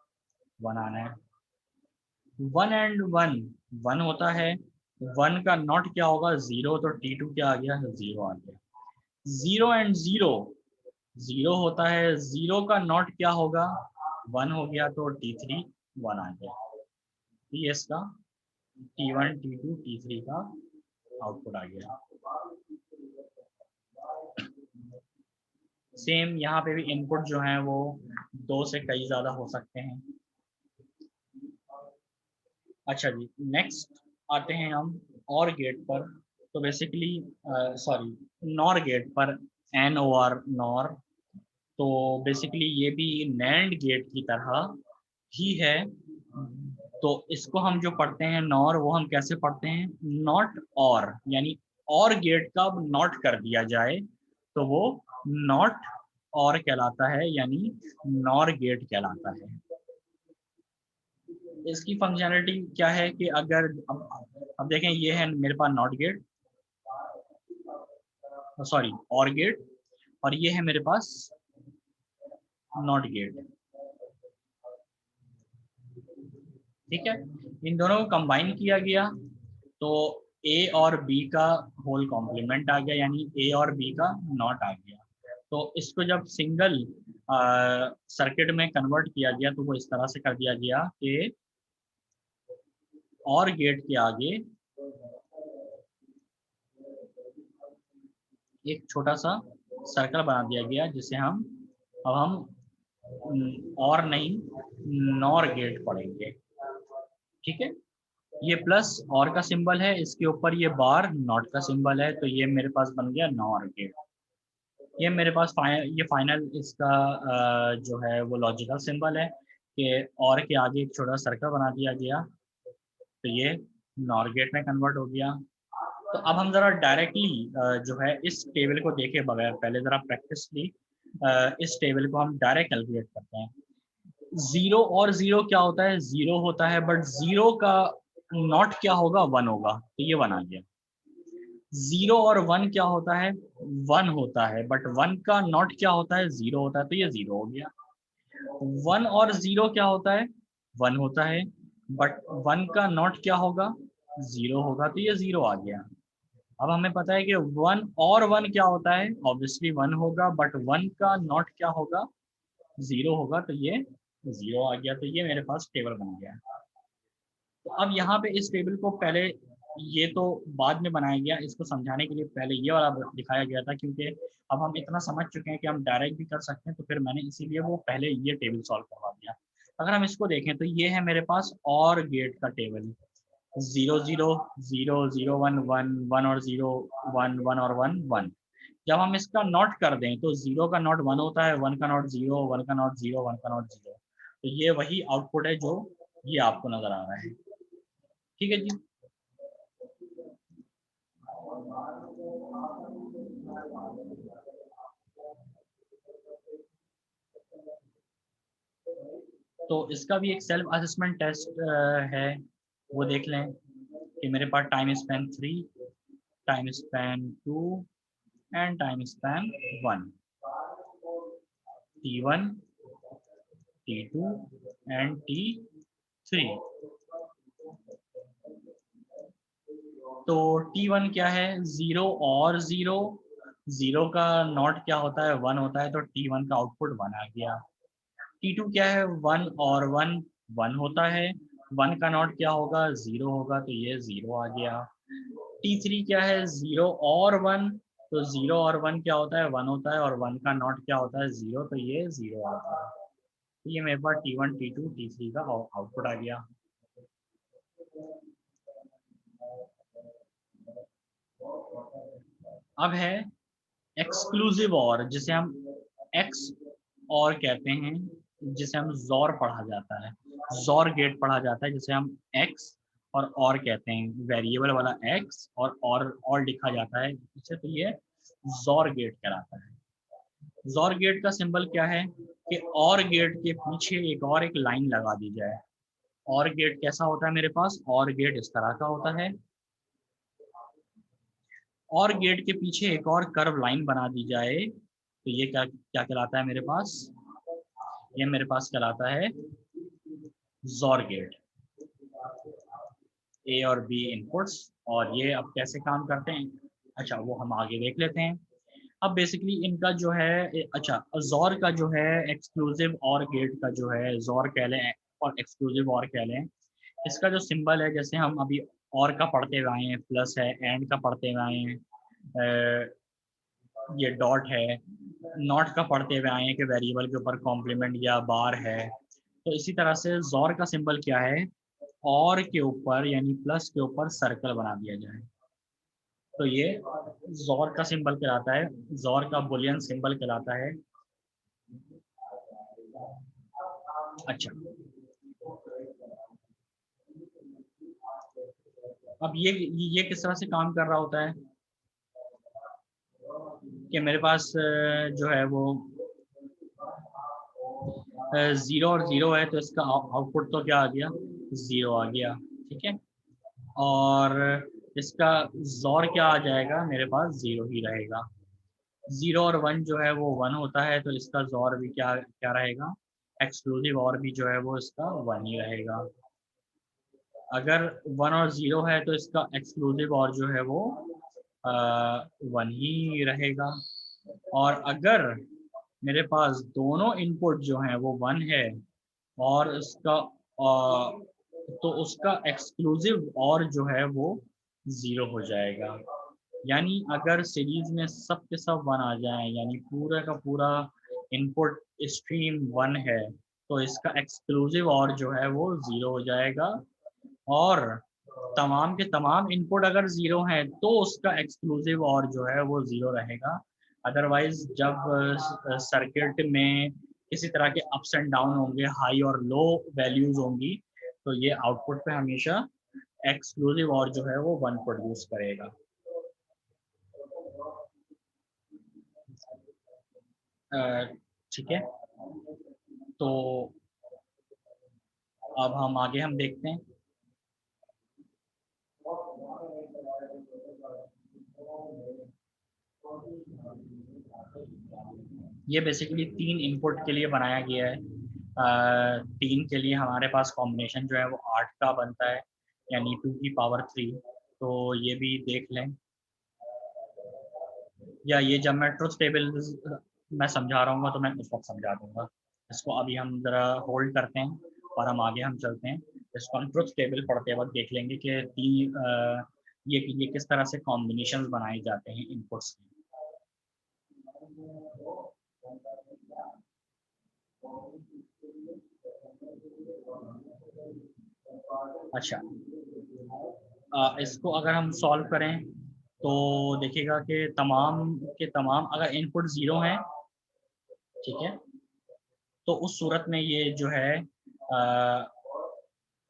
1 आना है। 1 एंड 1, 1 होता है, 1 का नॉट क्या होगा 0, तो T2 क्या आ गया 0 आ गया। 0 एंड 0, 0 होता है, 0 का नॉट क्या होगा 1 हो गया, तो T3 1 आ गया। ये इसका T1, T2, T3 का आउटपुट आ गया। सेम यहाँ पे भी इनपुट जो है वो 2 से कई ज़्यादा हो सकते हैं। अच्छा जी, नेक्स्ट आते हैं हम और गेट पर। तो बेसिकली सॉरी नॉर गेट पर, NOR नॉर। तो बेसिकली ये भी नैंड गेट की तरह ही है। तो इसको हम जो पढ़ते हैं नॉर, वो हम कैसे पढ़ते हैं, नॉट और, यानी और गेट का नॉट कर दिया जाए तो वो नॉट और कहलाता है, यानी नॉर गेट कहलाता है। इसकी फंक्शनैलिटी क्या है कि अगर अब देखें, ये है मेरे पास नॉट गेट, सॉरी और गेट, और ये है मेरे पास नॉट गेट। ठीक है, इन दोनों को कंबाइन किया गया तो ए और बी का होल कॉम्प्लीमेंट आ गया, यानी ए और बी का नॉट आ गया। तो इसको जब सिंगल सर्किट में कन्वर्ट किया गया तो वो इस तरह से कर दिया गया कि और गेट के आगे एक छोटा सा सर्कल बना दिया गया, जिसे हम अब हम और नहीं नॉर गेट पढ़ेंगे। ठीक है, ये प्लस और का सिंबल है, इसके ऊपर ये बार नॉट का सिंबल है, तो ये मेरे पास बन गया नॉर गेट। ये मेरे पास ये फाइनल इसका जो है वो लॉजिकल सिंबल है कि और के आगे एक छोटा सर्कल बना दिया गया, तो ये नॉर गेट में कन्वर्ट हो गया। तो अब हम जरा डायरेक्टली जो है इस टेबल को देखे बगैर पहले जरा प्रैक्टिसली इस टेबल को हम डायरेक्ट कैलकुलेट करते हैं। 0 और 0 क्या होता है, 0 होता है, बट 0 का नॉट क्या होगा 1 होगा, तो ये 1 आ गया। 0 और 1 क्या होता है 1 होता है, बट 1 का नॉट क्या होता है 0 होता है, तो ये 0 हो गया। 1 और 0 क्या होता है 1 होता है, बट 1 का नॉट क्या होगा 0 होगा, तो ये 0 आ गया। अब हमें पता है कि 1 और 1 क्या होता है, ऑब्वियसली 1 होगा, बट 1 का नॉट क्या होगा 0 होगा, तो ये 0 आ गया। तो ये मेरे पास टेबल बन गया। तो अब यहाँ पे इस टेबल को पहले, ये तो बाद में बनाया गया, इसको समझाने के लिए पहले ये वाला दिखाया गया था, क्योंकि अब हम इतना समझ चुके हैं कि हम डायरेक्ट भी कर सकते हैं, तो फिर मैंने इसीलिए वो पहले ये टेबल सॉल्व करवा दिया। अगर हम इसको देखें तो ये है मेरे पास और गेट का टेबल, 0 0 0 0 1 1 1 और 0 1 1 और 1 1। जब हम इसका नॉट कर दें तो 0 का नॉट 1 होता है, 1 का नॉट 0, 1 का नॉट 0, 1 का नॉट 0, तो ये वही आउटपुट है जो ये आपको नजर आ रहा है। ठीक है जी। तो इसका भी एक सेल्फ असेसमेंट टेस्ट है, वो देख लें कि मेरे पास time span 3, time span 2 and time span 1, T1, T2 and T3। तो T1 क्या है 0 और 0, 0 का नॉट क्या होता है 1 होता है, तो T1 का आउटपुट 1 आ गया। T2 क्या है 1 और 1, 1 होता है, 1 का नॉट क्या होगा 0 होगा, तो ये 0 आ गया। T3 क्या है 0 और 1, तो 0 और 1 क्या होता है 1 होता है, और 1 का नॉट क्या होता है 0, तो ये 0 आ गया। तो ये मेरे पास T1, T2, T3 का आउटपुट आ गया। अब है एक्सक्लूसिव और, जिसे हम एक्स और कहते हैं, जिसे हम जॉर पढ़ा जाता है, जॉर गेट पढ़ा जाता है, जिसे हम एक्स और कहते हैं, वेरिएबल वाला एक्स और लिखा जाता है इसे, तो ये जॉर गेट कहलाता है। जॉर गेट का सिंबल क्या है कि और गेट के पीछे एक लाइन लगा दी जाए। और गेट कैसा होता है मेरे पास, और गेट इस तरह का होता है, और गेट के पीछे एक और कर्व लाइन बना दी जाए, तो ये क्या क्या कहलाता है मेरे पास, ये मेरे पास कहलाता है जॉर गेट। ए और बी इनपुट्स, और ये अब कैसे काम करते हैं, अच्छा वो हम आगे देख लेते हैं। अब बेसिकली इनका जो है अच्छा, जॉर का जो है एक्सक्लूसिव और गेट का जो है, जॉर कह लें और एक्सक्लूसिव और कह लें, इसका जो सिंबल है, जैसे हम अभी और का पढ़ते हुए आए हैं, प्लस है, एंड का पढ़ते हुए आए हैं, ये डॉट है, नॉट का पढ़ते हुए आए हैं कि वेरिएबल के ऊपर कॉम्प्लीमेंट या बार है। तो इसी तरह से जॉर का सिंबल क्या है, और के ऊपर यानी प्लस के ऊपर सर्कल बना दिया जाए, तो ये जॉर का सिंबल कहलाता है, जॉर का बुलियन सिंबल कहलाता है। अच्छा, अब ये किस तरह से काम कर रहा होता है कि मेरे पास जो है वो जीरो और जीरो है, तो इसका आउटपुट तो क्या आ गया, जीरो आ गया, ठीक है। और इसका जॉर क्या आ जाएगा, मेरे पास जीरो ही रहेगा। जीरो और वन जो है वो वन होता है, तो इसका जॉर भी क्या क्या रहेगा, एक्सक्लूसिव और भी जो है वो इसका वन ही रहेगा। अगर वन और जीरो है तो इसका एक्सक्लूसिव और जो है वो वन ही रहेगा। और अगर मेरे पास दोनों इनपुट जो हैं वो वन है और इसका तो उसका एक्सक्लूसिव और जो है वो ज़ीरो हो जाएगा। यानी अगर सीरीज में सब के सब वन आ जाएं, यानी पूरा का पूरा इनपुट स्ट्रीम वन है, तो इसका एक्सक्लूसिव और जो है वो ज़ीरो हो जाएगा। और तमाम के तमाम इनपुट अगर ज़ीरो हैं तो उसका एक्सक्लूसिव और जो है वो ज़ीरो रहेगा। अदरवाइज जब सर्किट में किसी तरह के अप्स एंड डाउन होंगे, हाई और लो वैल्यूज होंगी, तो ये आउटपुट पे हमेशा एक्सक्लूसिव और जो है वो वन प्रोड्यूस करेगा। ठीक है, तो अब हम आगे हम देखते हैं। ये बेसिकली तीन इनपुट के लिए बनाया गया है। तीन के लिए हमारे पास कॉम्बिनेशन जो है वो 8 का बनता है, यानी 2 की पावर 3। तो ये भी देख लें, या ये जब मैं ट्रुथ टेबल मैं समझा रहा हूँ तो मैं उस वक्त समझा दूंगा। इसको अभी हम ज़रा होल्ड करते हैं और हम आगे हम चलते हैं। इसको हम ट्रुथ टेबल पढ़ते वक्त देख लेंगे कि ये किस तरह से कॉम्बिनेशंस बनाए जाते हैं इनपुट्स की। अच्छा, इसको अगर हम सॉल्व करें तो देखिएगा कि तमाम के तमाम अगर इनपुट ज़ीरो हैं, ठीक है, तो उस सूरत में ये जो है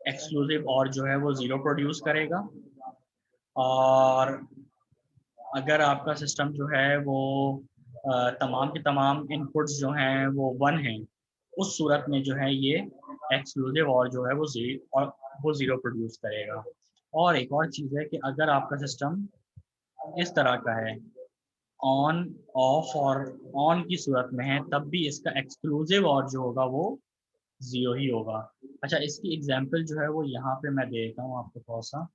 एक्सक्लूसिव और जो है वो ज़ीरो प्रोड्यूस करेगा। और अगर आपका सिस्टम जो है वो तमाम के तमाम इनपुट्स जो हैं वो वन हैं, उस सूरत में जो है ये एक्सक्लूसिव और जो है वो ज़ीरो प्रोड्यूस करेगा। और एक और चीज़ है कि अगर आपका सिस्टम इस तरह का है, ऑन ऑफ और ऑन की सूरत में है, तब भी इसका एक्सक्लूसिव और जो होगा वो ज़ीरो ही होगा। अच्छा, इसकी एग्जांपल जो है वो यहाँ पे मैं देता हूँ आपको थोड़ा सा।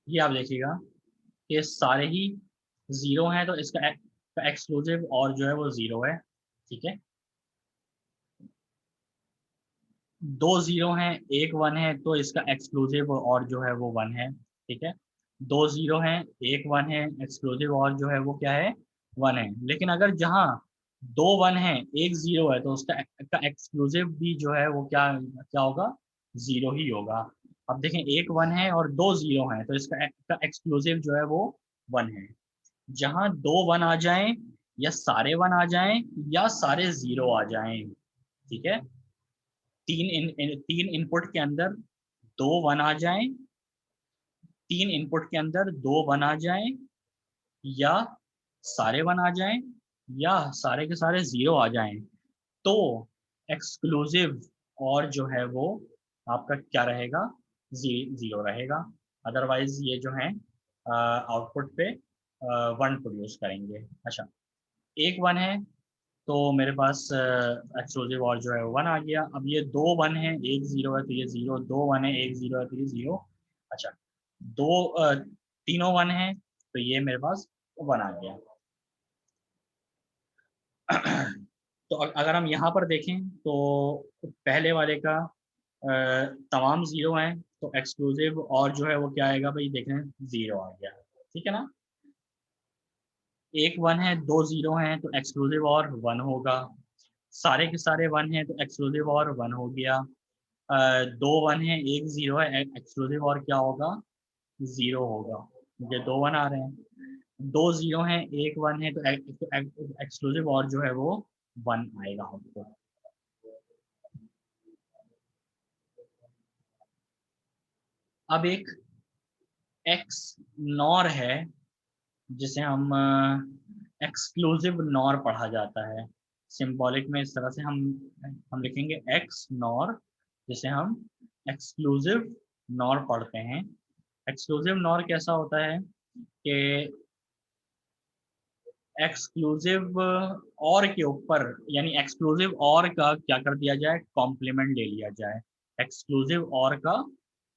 ये आप देखिएगा कि सारे ही ज़ीरो हैं, तो इसका एक्सक्लूसिव और जो है वो ज़ीरो है, ठीक है। दो ज़ीरो हैं, एक वन है, तो इसका एक्सक्लूसिव और जो है वो वन है, ठीक है। दो ज़ीरो हैं, एक वन है, एक्सक्लूसिव और जो है वो क्या है, वन है। लेकिन अगर जहाँ दो वन है, एक ज़ीरो है, तो उसका एक्सक्लूसिव भी जो है वो क्या क्या होगा, ज़ीरो ही होगा। अब देखें, एक वन है और दो ज़ीरो हैं, तो इसका एक्सक्लूसिव जो है वो वन है। जहाँ दो वन आ जाएं या सारे वन आ जाएं या सारे जीरो आ जाएं। ठीक है, तीन इनपुट के अंदर दो वन आ जाएं, तीन इनपुट के अंदर दो वन आ जाएं, या सारे वन आ जाएं या सारे के सारे जीरो आ जाएं, तो एक्सक्लूसिव और जो है वो आपका क्या रहेगा, जीरो रहेगा। अदरवाइज ये जो है आउटपुट पे वन प्रोड्यूस करेंगे। अच्छा, एक वन है तो मेरे पास एक्सक्लूसिव और जो है वन आ गया। अब ये दो वन है, एक जीरो है तो ये जीरो, दो वन है एक जीरो है तो ये जीरो। अच्छा, तीनों वन है तो ये मेरे पास वन आ गया। तो अगर हम यहाँ पर देखें तो पहले वाले का तमाम जीरो हैं, तो एक्सक्लूसिव और जो है वो क्या आएगा भाई, देखें जीरो आ गया। ठीक है ना, एक वन है दो जीरो हैं तो एक्सक्लूसिव और वन होगा, सारे के सारे वन हैं तो एक्सक्लूसिव और वन हो गया। दो वन है एक जीरो है, एक्सक्लूसिव और क्या होगा, जीरो होगा, क्योंकि दो वन आ रहे हैं। दो जीरो हैं एक वन है तो एक्सक्लूसिव और जो है वो वन आएगा हमको। अब एक एक्स नॉर है जिसे हम एक्सक्लूसिव नॉर पढ़ा जाता है। सिंबॉलिक में इस तरह से हम लिखेंगे एक्स नॉर, जिसे हम एक्सक्लूसिव नॉर पढ़ते हैं। एक्सक्लूसिव नॉर कैसा होता है कि एक्सक्लूसिव और के ऊपर, यानी एक्सक्लूसिव और का क्या कर दिया जाए, कॉम्प्लीमेंट ले लिया जाए। एक्सक्लूसिव और का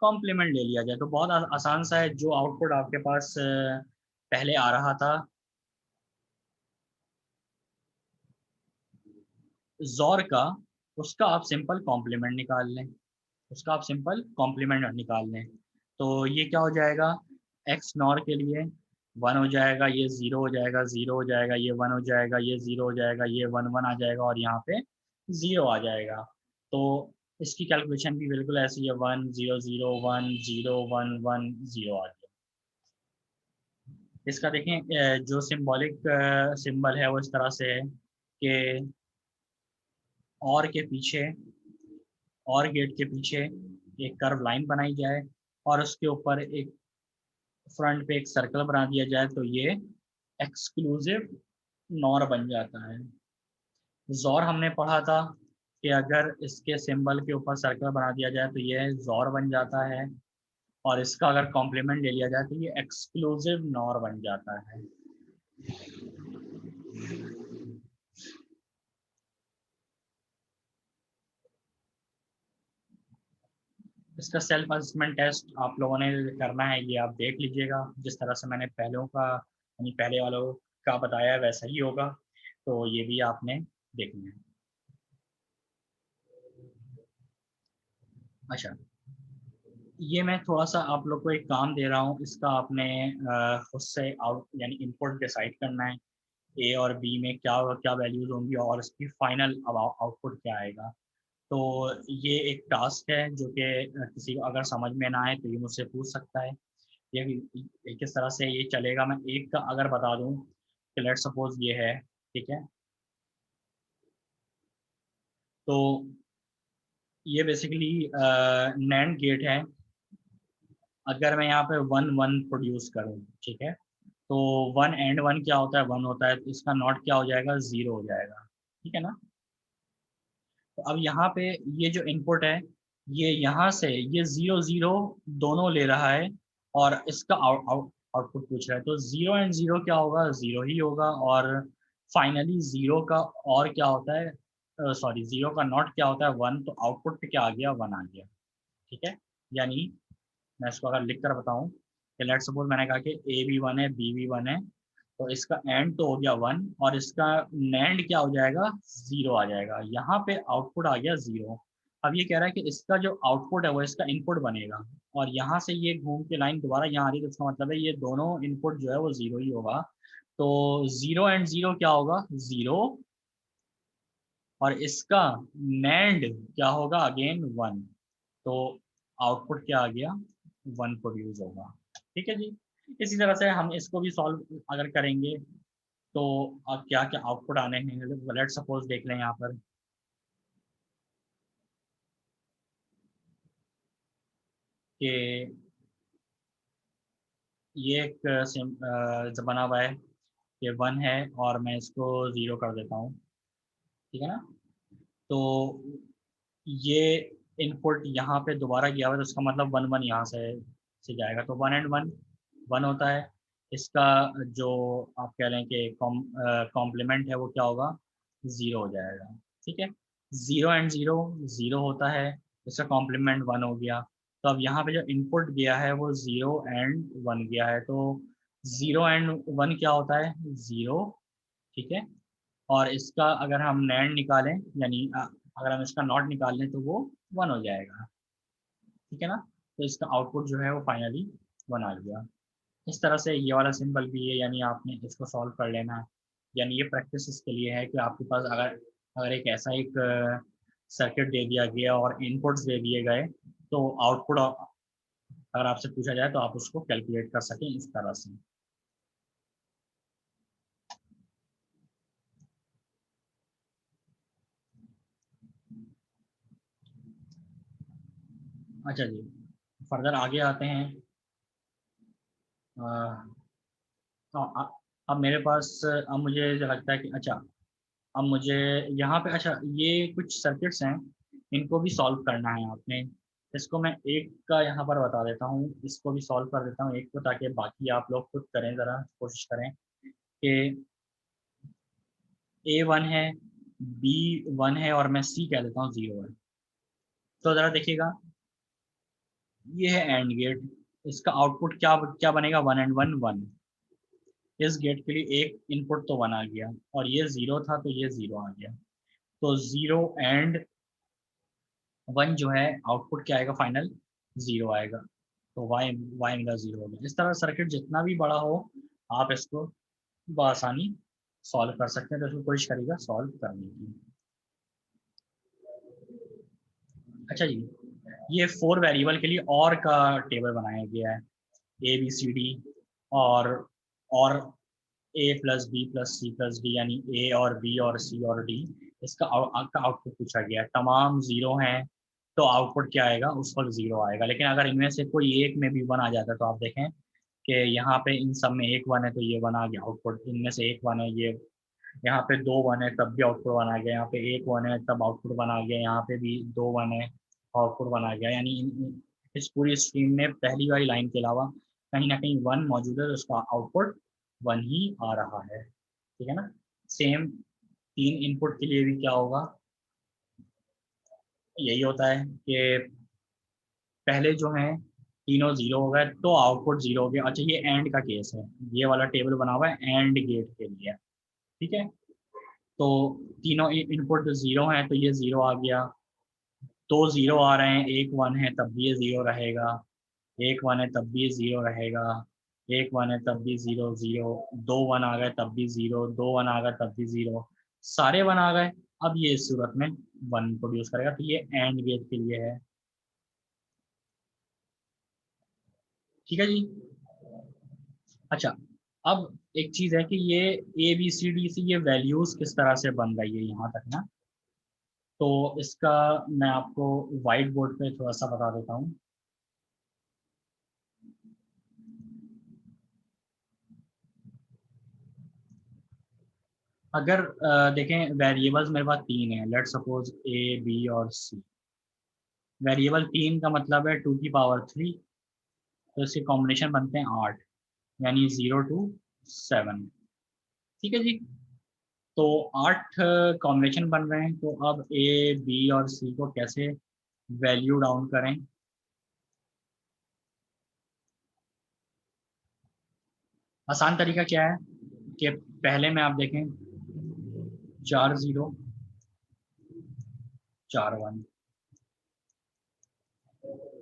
कॉम्प्लीमेंट ले लिया जाए तो बहुत आसान सा है। जो आउटपुट आपके पास पहले आ रहा था जॉर का, उसका आप सिंपल कॉम्प्लीमेंट निकाल लें, उसका आप सिंपल कॉम्प्लीमेंट निकाल लें। तो ये क्या हो जाएगा, एक्स नॉर के लिए वन हो जाएगा, ये जीरो हो जाएगा, जीरो हो जाएगा, ये वन हो जाएगा, ये जीरो हो जाएगा, ये वन वन आ जाएगा और यहाँ पे जीरो आ जाएगा। तो इसकी कैलकुलेशन भी बिल्कुल ऐसी है, one zero zero one zero one one zero आ गया। इसका देखें जो सिंबॉलिक सिंबल है वो इस तरह से है कि और के पीछे, और गेट के पीछे एक कर्व लाइन बनाई जाए और उसके ऊपर एक फ्रंट पे एक सर्कल बना दिया जाए तो ये एक्सक्लूसिव नॉर बन जाता है। जॉर हमने पढ़ा था कि अगर इसके सिंबल के ऊपर सर्कल बना दिया जाए तो ये जॉर बन जाता है, और इसका अगर कॉम्प्लीमेंट ले लिया जाए तो ये एक्सक्लूसिव नॉर बन जाता है। इसका सेल्फ असेसमेंट टेस्ट आप लोगों ने करना है, ये आप देख लीजिएगा। जिस तरह से मैंने पहलों का यानी पहले वालों का बताया है वैसा ही होगा, तो ये भी आपने देखना है। अच्छा, ये मैं थोड़ा सा आप लोग को एक काम दे रहा हूँ, इसका आपने खुद से आउट यानी इनपुट डिसाइड करना है, ए और बी में क्या क्या वैल्यूज होंगी और इसकी फाइनल आउटपुट क्या आएगा। तो ये एक टास्क है जो कि किसी को अगर समझ में ना आए तो ये मुझसे पूछ सकता है। ये किस तरह से ये चलेगा, मैं एक का अगर बता दूं कि लेट सपोज ये है, ठीक है, तो ये बेसिकली नैंड गेट है। अगर मैं यहाँ पे वन वन प्रोड्यूस करूँ, ठीक है, तो वन एंड वन क्या होता है, वन होता है, तो इसका नॉट क्या हो जाएगा, जीरो हो जाएगा। ठीक है ना, तो अब यहाँ पे ये जो इनपुट है, ये यहाँ से ये जीरो जीरो दोनों ले रहा है और इसका आउटपुट पूछ रहा है, तो जीरो एंड जीरो क्या होगा, जीरो ही होगा। और फाइनली जीरो का और क्या होता है, सॉरी जीरो का नॉट क्या होता है, वन, तो आउटपुट पे क्या आ गया, वन आ गया। ठीक है, यानी मैं इसको अगर लिख कर बताऊं कि लेट सपोज मैंने कहा कि ए भी वन है बी भी वन है, तो इसका एंड तो हो गया वन और इसका नैंड क्या हो जाएगा, जीरो आ जाएगा। यहाँ पे आउटपुट आ गया जीरो। अब ये कह रहा है कि इसका जो आउटपुट है वो इसका इनपुट बनेगा, और यहाँ से ये घूम के लाइन दोबारा यहाँ आ रही है, तो इसका मतलब है ये दोनों इनपुट जो है वो जीरो ही होगा। तो जीरो एंड जीरो क्या होगा, जीरो, और इसका नैंड क्या होगा, अगेन वन। तो आउटपुट क्या आ गया, वन प्रोड्यूस होगा। ठीक है जी, इसी तरह से हम इसको भी सॉल्व अगर करेंगे तो अब क्या क्या आउटपुट आने हैं, लेट सपोज देख लें यहाँ पर कि ये एक जो बना हुआ है ये 1 है और मैं इसको 0 कर देता हूँ, ठीक है ना। तो ये इनपुट यहाँ पे दोबारा गया हुआ है, तो उसका मतलब 1 1 यहाँ से जाएगा, तो 1 and 1 1 होता है। इसका जो आप कह रहे हैं कि कॉम्प्लीमेंट है वो क्या होगा, 0 हो जाएगा, ठीक है। 0 and 0 0 होता है, इसका कॉम्प्लीमेंट 1 हो गया। तो अब यहाँ पे जो इनपुट गया है वो 0 and 1 गया है, तो 0 and 1 क्या होता है, 0, ठीक है। और इसका अगर हम नैंड निकालें, यानी अगर हम इसका नॉट निकाल लें तो वो 1 हो जाएगा, ठीक है ना। तो इसका आउटपुट जो है वो फाइनली 1 आ गया। इस तरह से ये वाला सिंबल भी है, यानी आपने इसको सॉल्व कर लेना है। यानी ये प्रैक्टिस इसके लिए है कि आपके पास अगर अगर एक ऐसा एक सर्किट दे दिया गया और इनपुट्स दे दिए गए, तो आउटपुट अगर आपसे पूछा जाए तो आप उसको कैलकुलेट कर सकें इस तरह से। अच्छा जी, फर्दर आगे आते हैं। हाँ, अब मेरे पास अब मुझे जो लगता है कि अच्छा, अब मुझे यहाँ पे अच्छा ये कुछ सर्किट्स हैं, इनको भी सॉल्व करना है आपने। इसको मैं एक का यहाँ पर बता देता हूँ, इसको भी सॉल्व कर देता हूँ एक को, ताकि बाकी आप लोग खुद करें, ज़रा कोशिश करें कि A 1 है, B 1 है और मैं C कह देता हूँ 0 है। तो ज़रा देखिएगा, ये है एंड गेट, इसका आउटपुट क्या क्या बनेगा, 1 and 1 1। इस गेट के लिए एक इनपुट तो 1 आ गया, और ये 0 था तो ये 0 आ गया। तो 0 and 1 जो है आउटपुट क्या आएगा, फाइनल 0 आएगा। तो वाई वाई मेरा 0 हो गया। इस तरह सर्किट जितना भी बड़ा हो, आप इसको बआसानी सॉल्व कर सकते हैं, तो इसको कोशिश करिएगा सॉल्व करने की। अच्छा जी, ये 4 वेरिएबल के लिए और का टेबल बनाया गया है, ए बी सी डी, और और A plus B plus C plus D, यानी ए और बी और सी और डी। इसका आउटपुट पूछा गया है, तमाम 0 हैं, तो आउटपुट क्या आएगा, उस पर 0 आएगा। लेकिन अगर इनमें से कोई एक में भी 1 आ जाता है, तो आप देखें कि यहाँ पे इन सब में एक 1 है तो ये 1 आ गया आउटपुट, इनमें से एक 1 है, ये यहाँ पे 2 1 है तब भी आउटपुट 1 आ गया, यहाँ पे एक 1 है तब आउटपुट 1 आ गया, यहाँ पे भी 2 1 है आउटपुट 1 आ गया। यानी इस पूरी स्ट्रीम में पहली वाली लाइन के अलावा कहीं ना कहीं 1 मौजूद है, तो उसका आउटपुट 1 ही आ रहा है, ठीक है ना। सेम 3 इनपुट के लिए भी क्या होगा, यही होता है कि पहले जो है तीनों 0 हो गए तो आउटपुट 0 हो गया। अच्छा, ये एंड का केस है, ये वाला टेबल बना हुआ है एंड गेट के लिए, ठीक है। तो तीनों इनपुट 0 हैं तो ये 0 आ गया, 2 0 आ रहे हैं, एक 1 है तब भी ये 0 रहेगा, एक 1 है तब भी ये 0 रहेगा, एक 1 है तब भी 0 0, 2 1 आ गए तब भी 0, 2 1 आ गए तब भी 0, सारे 1 आ गए। अब ये इस सूरत में 1 प्रोड्यूस करेगा, तो ये एंड गेट के लिए है, ठीक है जी। अच्छा, अब एक चीज़ है कि ये ए बी सी डी से ये वैल्यूज़ किस तरह से बन रही है यहाँ तक ना, तो इसका मैं आपको वाइट बोर्ड पे थोड़ा सा बता देता हूँ। अगर देखें, वेरिएबल्स मेरे पास 3 है, लेट सपोज ए बी और सी। वेरिएबल 3 का मतलब है 2 की पावर 3, तो इसके कॉम्बिनेशन बनते हैं 8, यानी 0 to 7, ठीक है जी। तो 8 कॉम्बिनेशन बन रहे हैं, तो अब ए बी और सी को कैसे वैल्यू डाउन करें। आसान तरीका क्या है कि पहले में आप देखें 4 0 4 1,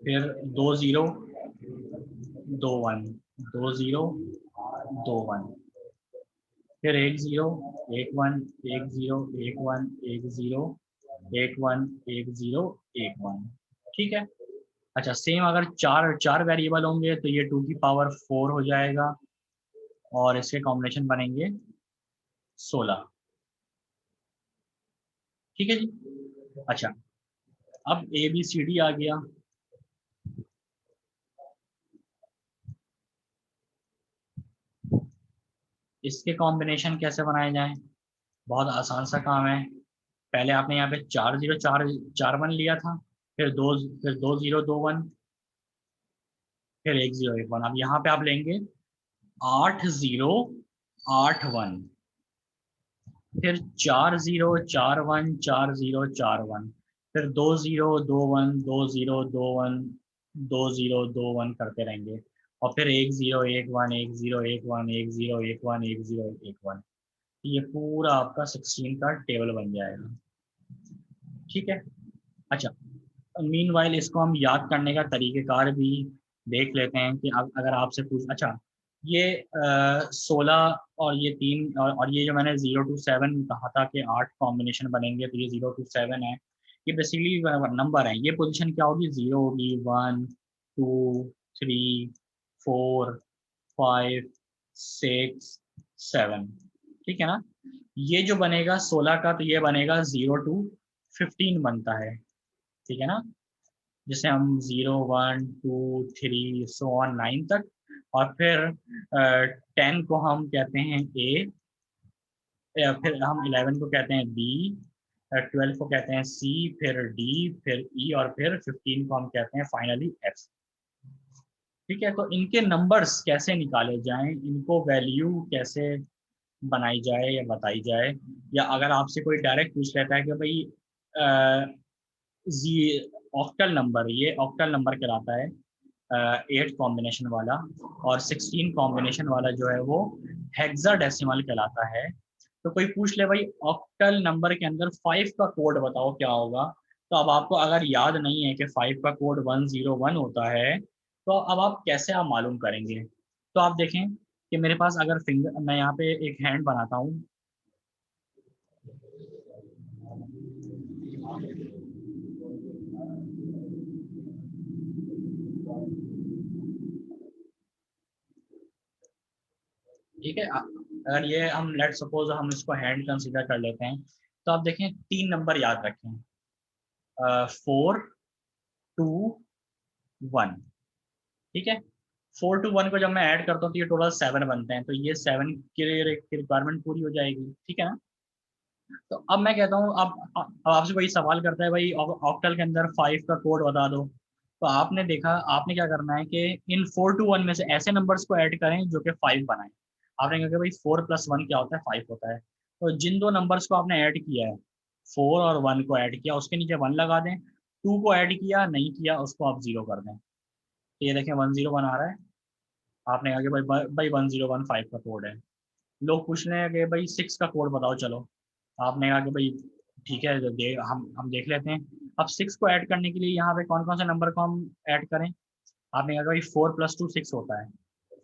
फिर 2 0 2 1, 2 0 2 1, फिर 1 0 1 1, 1 0 1 1, 1 0 1 1, 1 0 1 1, ठीक है। अच्छा, सेम अगर चार चार वेरिएबल होंगे तो ये 2 की पावर 4 हो जाएगा, और इसके कॉम्बिनेशन बनेंगे 16। ठीक है जी। अच्छा, अब ABCD आ गया। इसके कॉम्बिनेशन कैसे बनाए जाएं? बहुत आसान सा काम है। पहले आपने यहाँ पे 4 0 4 4 1 लिया था, फिर 2 0 2 1, फिर 1 0 1 1। अब यहाँ पे आप लेंगे 8 0 8 1, फिर 4 0 4 1 4 0 4 1, फिर 2 0 2 1 2 0 2 1 2 0 2 1 करते रहेंगे। और फिर 1 0 1 1 1 0 1 1 1 0 1 1 1 0 1 1। ये पूरा आपका 16 का टेबल बन जाएगा। ठीक है। अच्छा, मीनवाइल इसको हम याद करने का तरीक़ेकार भी देख लेते हैं कि अगर आपसे पूछ, अच्छा ये 16 और ये 3 और ये जो मैंने 0 to 7 कहा था कि 8 कॉम्बिनेशन बनेंगे, तो ये 0 to 7 है। ये बेसिकली नंबर है। ये पोजीशन क्या होगी? 0 होगी, 1 2 3 4 5 6 7। ठीक है ना? ये जो बनेगा 16 का, तो ये बनेगा 0 to 15 बनता है। ठीक है ना? जिसे हम 0 1 2 3 सो ऑन 9 तक, और फिर 10 को हम कहते हैं A, फिर हम 11 को कहते हैं B, 12 को कहते हैं C, फिर D, फिर E, और फिर 15 को हम कहते हैं फाइनली F। ठीक है, तो इनके नंबर्स कैसे निकाले जाएं, इनको वैल्यू कैसे बनाई जाए या बताई जाए, या अगर आपसे कोई डायरेक्ट पूछ लेता है कि भाई जी ऑक्टल नंबर, ये ऑक्टल नंबर कहलाता है, 8 कॉम्बिनेशन वाला, और 16 कॉम्बिनेशन वाला जो है वो हेक्साडेसिमल कहलाता है। तो कोई पूछ ले भाई ऑक्टल नंबर के अंदर 5 का कोड बताओ क्या होगा, तो अब आपको अगर याद नहीं है कि 5 का कोड 101 होता है, तो अब आप कैसे आप मालूम करेंगे? तो आप देखें कि मेरे पास अगर फिंगर, मैं यहाँ पे एक हैंड बनाता हूँ। ठीक है, अगर ये हम लेट सपोज हम इसको हैंड कंसीडर कर लेते हैं, तो आप देखें 3 नंबर याद रखें, 4 2 1। ठीक है, 4 to 1 को जब मैं ऐड करता हूँ तो ये टोटल 7 बनते हैं, तो ये 7 की रिक्वायरमेंट पूरी हो जाएगी। ठीक है ना? तो अब मैं कहता हूँ, अब आपसे कोई सवाल करता है भाई ऑक्टल के अंदर 5 का कोड बता दो, तो आपने देखा, आपने क्या करना है कि इन 4 to 1 में से ऐसे नंबर्स को ऐड करें जो कि 5 बनाए। आपने कहा कि भाई 4 + 1 क्या होता है? 5 होता है। तो जिन दो नंबर्स को आपने ऐड किया है, 4 और 1 को ऐड किया, उसके नीचे 1 लगा दें। 2 को ऐड किया नहीं किया, उसको आप 0 कर दें। तो ये देखें 101 आ रहा है। आपने कहा कि भाई भाई 1015 का कोड है। लोग पूछ रहे हैं कि भाई 6 का कोड बताओ, चलो। आपने कहा कि भाई ठीक है, जो हम देख लेते हैं। अब 6 को ऐड करने के लिए यहाँ पे कौन कौन से नंबर को हम ऐड करें? आपने कहा कि भाई 4 + 2 6 होता है।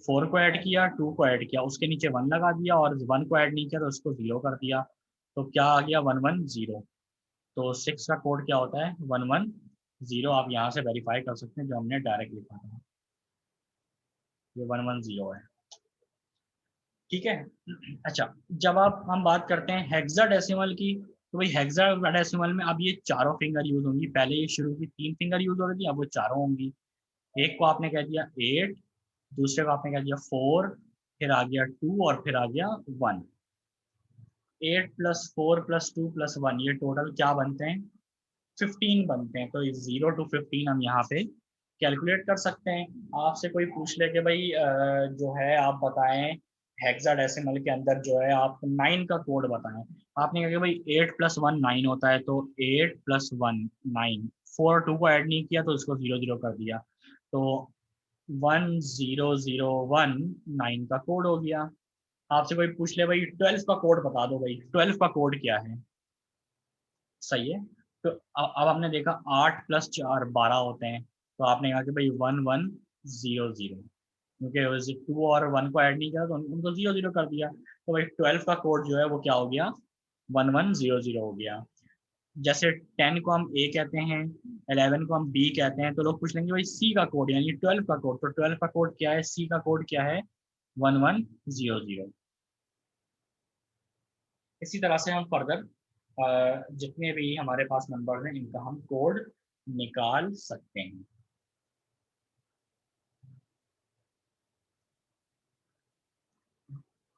4 को ऐड किया, 2 को ऐड किया, उसके नीचे 1 लगा दिया, और 1 को ऐड नहीं किया तो उसको 0 कर दिया। तो क्या आ गया? 110। तो 6 का कोड क्या होता है? 110। आप यहाँ से वेरीफाई कर सकते हैं, जो हमने डायरेक्ट लिखा था, ये 110 है। ठीक है। अच्छा, जब आप हम बात करते हैं हेक्साडेसिमल की, तो भाई हेक्साडेसिमल में अब ये चारों फिंगर यूज होंगी। पहले ये शुरू की 3 फिंगर यूज हो रही थी, अब वो चारों होंगी। एक को आपने कह दिया 8, दूसरे को आपने कह दिया 4, फिर आ गया 2, और फिर आ गया 1। 8 + 4 + 2 + 1, ये टोटल क्या बनते हैं? 15 बनते हैं। तो 0 to 15 हम यहाँ पे कैलकुलेट कर सकते हैं। आपसे कोई पूछ ले कि भाई जो है आप बताएं हेक्साडेसिमल के अंदर जो है आप 9 का कोड बताएं। आपने कहा कि भाई 8 + 1 9 होता है, तो 8 + 1 9। 4 2 को ऐड नहीं किया तो उसको 0 0 कर दिया, तो 1001 9 का कोड हो गया। आपसे कोई पूछ ले भाई 12 का कोड बता दो, भाई 12 का कोड क्या है? सही है। तो अब हमने देखा 8 + 4 12 होते हैं, तो आपने कहा कि भाई 1100, क्योंकि 2 और 1 को ऐड नहीं किया तो उनको 0 0 कर दिया। तो भाई 12 का कोड जो है वो क्या हो गया? 1100 हो गया। जैसे 10 को हम A कहते हैं, 11 को हम B कहते हैं, तो लोग पूछ लेंगे भाई C का कोड यानी 12 का कोड, तो 12 का कोड क्या है? C का कोड क्या है? 1100। इसी तरह से हम फर्दर जितने भी हमारे पास नंबर हैं इनका हम कोड निकाल सकते हैं।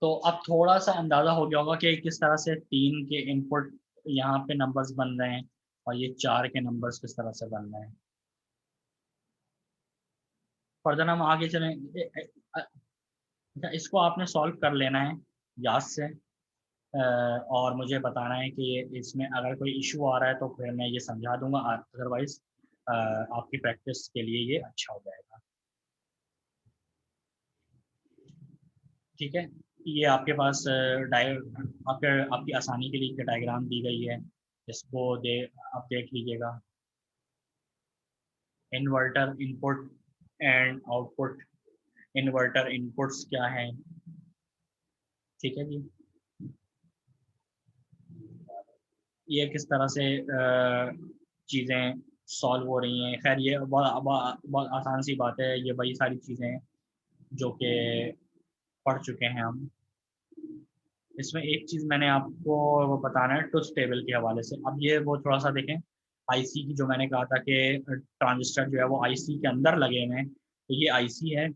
तो अब थोड़ा सा अंदाजा हो गया होगा कि किस तरह से 3 के इनपुट यहाँ पे नंबर्स बन रहे हैं और ये 4 के नंबर्स किस तरह से बन रहे हैं। फर्दर हम आगे चलें। अच्छा, इसको आपने सॉल्व कर लेना है याद से, और मुझे बताना है कि इसमें अगर कोई इशू आ रहा है तो फिर मैं ये समझा दूंगा, अदरवाइज आपकी प्रैक्टिस के लिए ये अच्छा हो जाएगा। ठीक है, ये आपके पास आपकी आसानी के लिए डायग्राम दी गई है, इसको आप देख लीजिएगा। Inverter input and output, inverter inputs क्या है। ठीक है जी, ये किस तरह से चीज़ें सॉल्व हो रही हैं। खैर ये बहुत बहुत बहुत आसान सी बात है, ये वही सारी चीज़ें हैं जो कि पढ़ चुके हैं हम। इसमें एक चीज़ मैंने आपको बताना है ट्रुथ टेबल के हवाले से। अब ये वो थोड़ा सा देखें, आईसी की जो मैंने कहा था कि ट्रांजिस्टर जो है वो आईसी के अंदर लगे हुए हैं, तो ये आईसी है।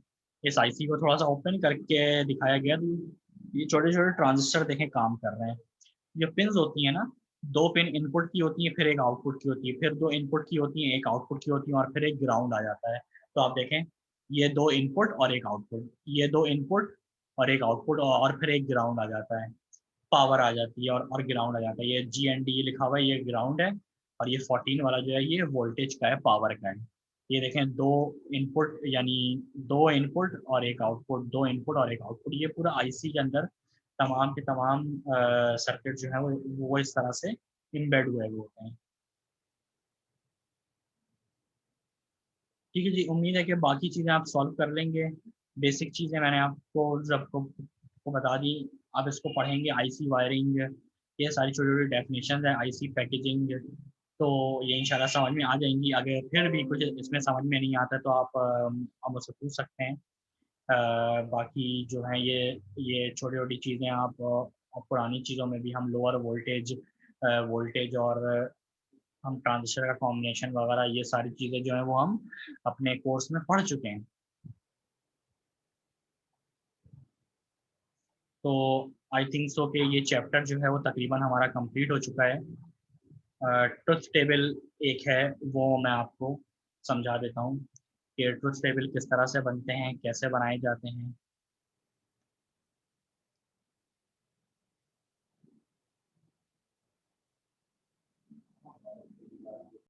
इस आईसी को थोड़ा सा ओपन करके दिखाया गया, तो ये छोटे छोटे ट्रांजिस्टर देखें काम कर रहे हैं। ये पिन्स होती है ना, दो पिन इनपुट की होती है, फिर एक आउटपुट की होती है, फिर दो इनपुट की होती है, एक आउटपुट की होती है, और फिर एक ग्राउंड आ जाता है। तो आप देखें, ये दो इनपुट और एक आउटपुट, ये दो इनपुट और एक आउटपुट, और फिर एक ग्राउंड आ जाता है, पावर आ जाती है, और ग्राउंड आ जाता है। ये GND लिखा हुआ है, ये ग्राउंड है, और ये 14 वाला जो है ये वोल्टेज का है, पावर का है। ये देखें, दो इनपुट यानी दो इनपुट और एक आउटपुट, दो इनपुट और एक आउटपुट, ये पूरा आईसी के अंदर तमाम के तमाम सर्किट जो है वो इस तरह से इम्बेड हुए हुए होते हैं। ठीक है जी, उम्मीद है कि बाकी चीज़ें आप सॉल्व कर लेंगे। बेसिक चीज़ें मैंने आपको सबको को बता दी। आप इसको पढ़ेंगे, आईसी वायरिंग, ये सारी छोटी छोटी डेफिनेशन है, आईसी पैकेजिंग, तो ये इंशाल्लाह समझ में आ जाएंगी। अगर फिर भी कुछ इसमें समझ में नहीं आता तो आप मुझसे पूछ सकते हैं। बाकी जो है ये छोटी छोटी चीज़ें आप पुरानी चीज़ों में भी हम लोअर वोल्टेज वोल्टेज और हम ट्रांजिस्टर का कॉम्बिनेशन वगैरह, ये सारी चीज़ें जो है वो हम अपने कोर्स में पढ़ चुके हैं। तो आई थिंक सो कि ये चैप्टर जो है वो तकरीबन हमारा कंप्लीट हो चुका है। ट्रुथ टेबल एक है, वो मैं आपको समझा देता हूँ कि ट्रुथ टेबल किस तरह से बनते हैं, कैसे बनाए जाते हैं।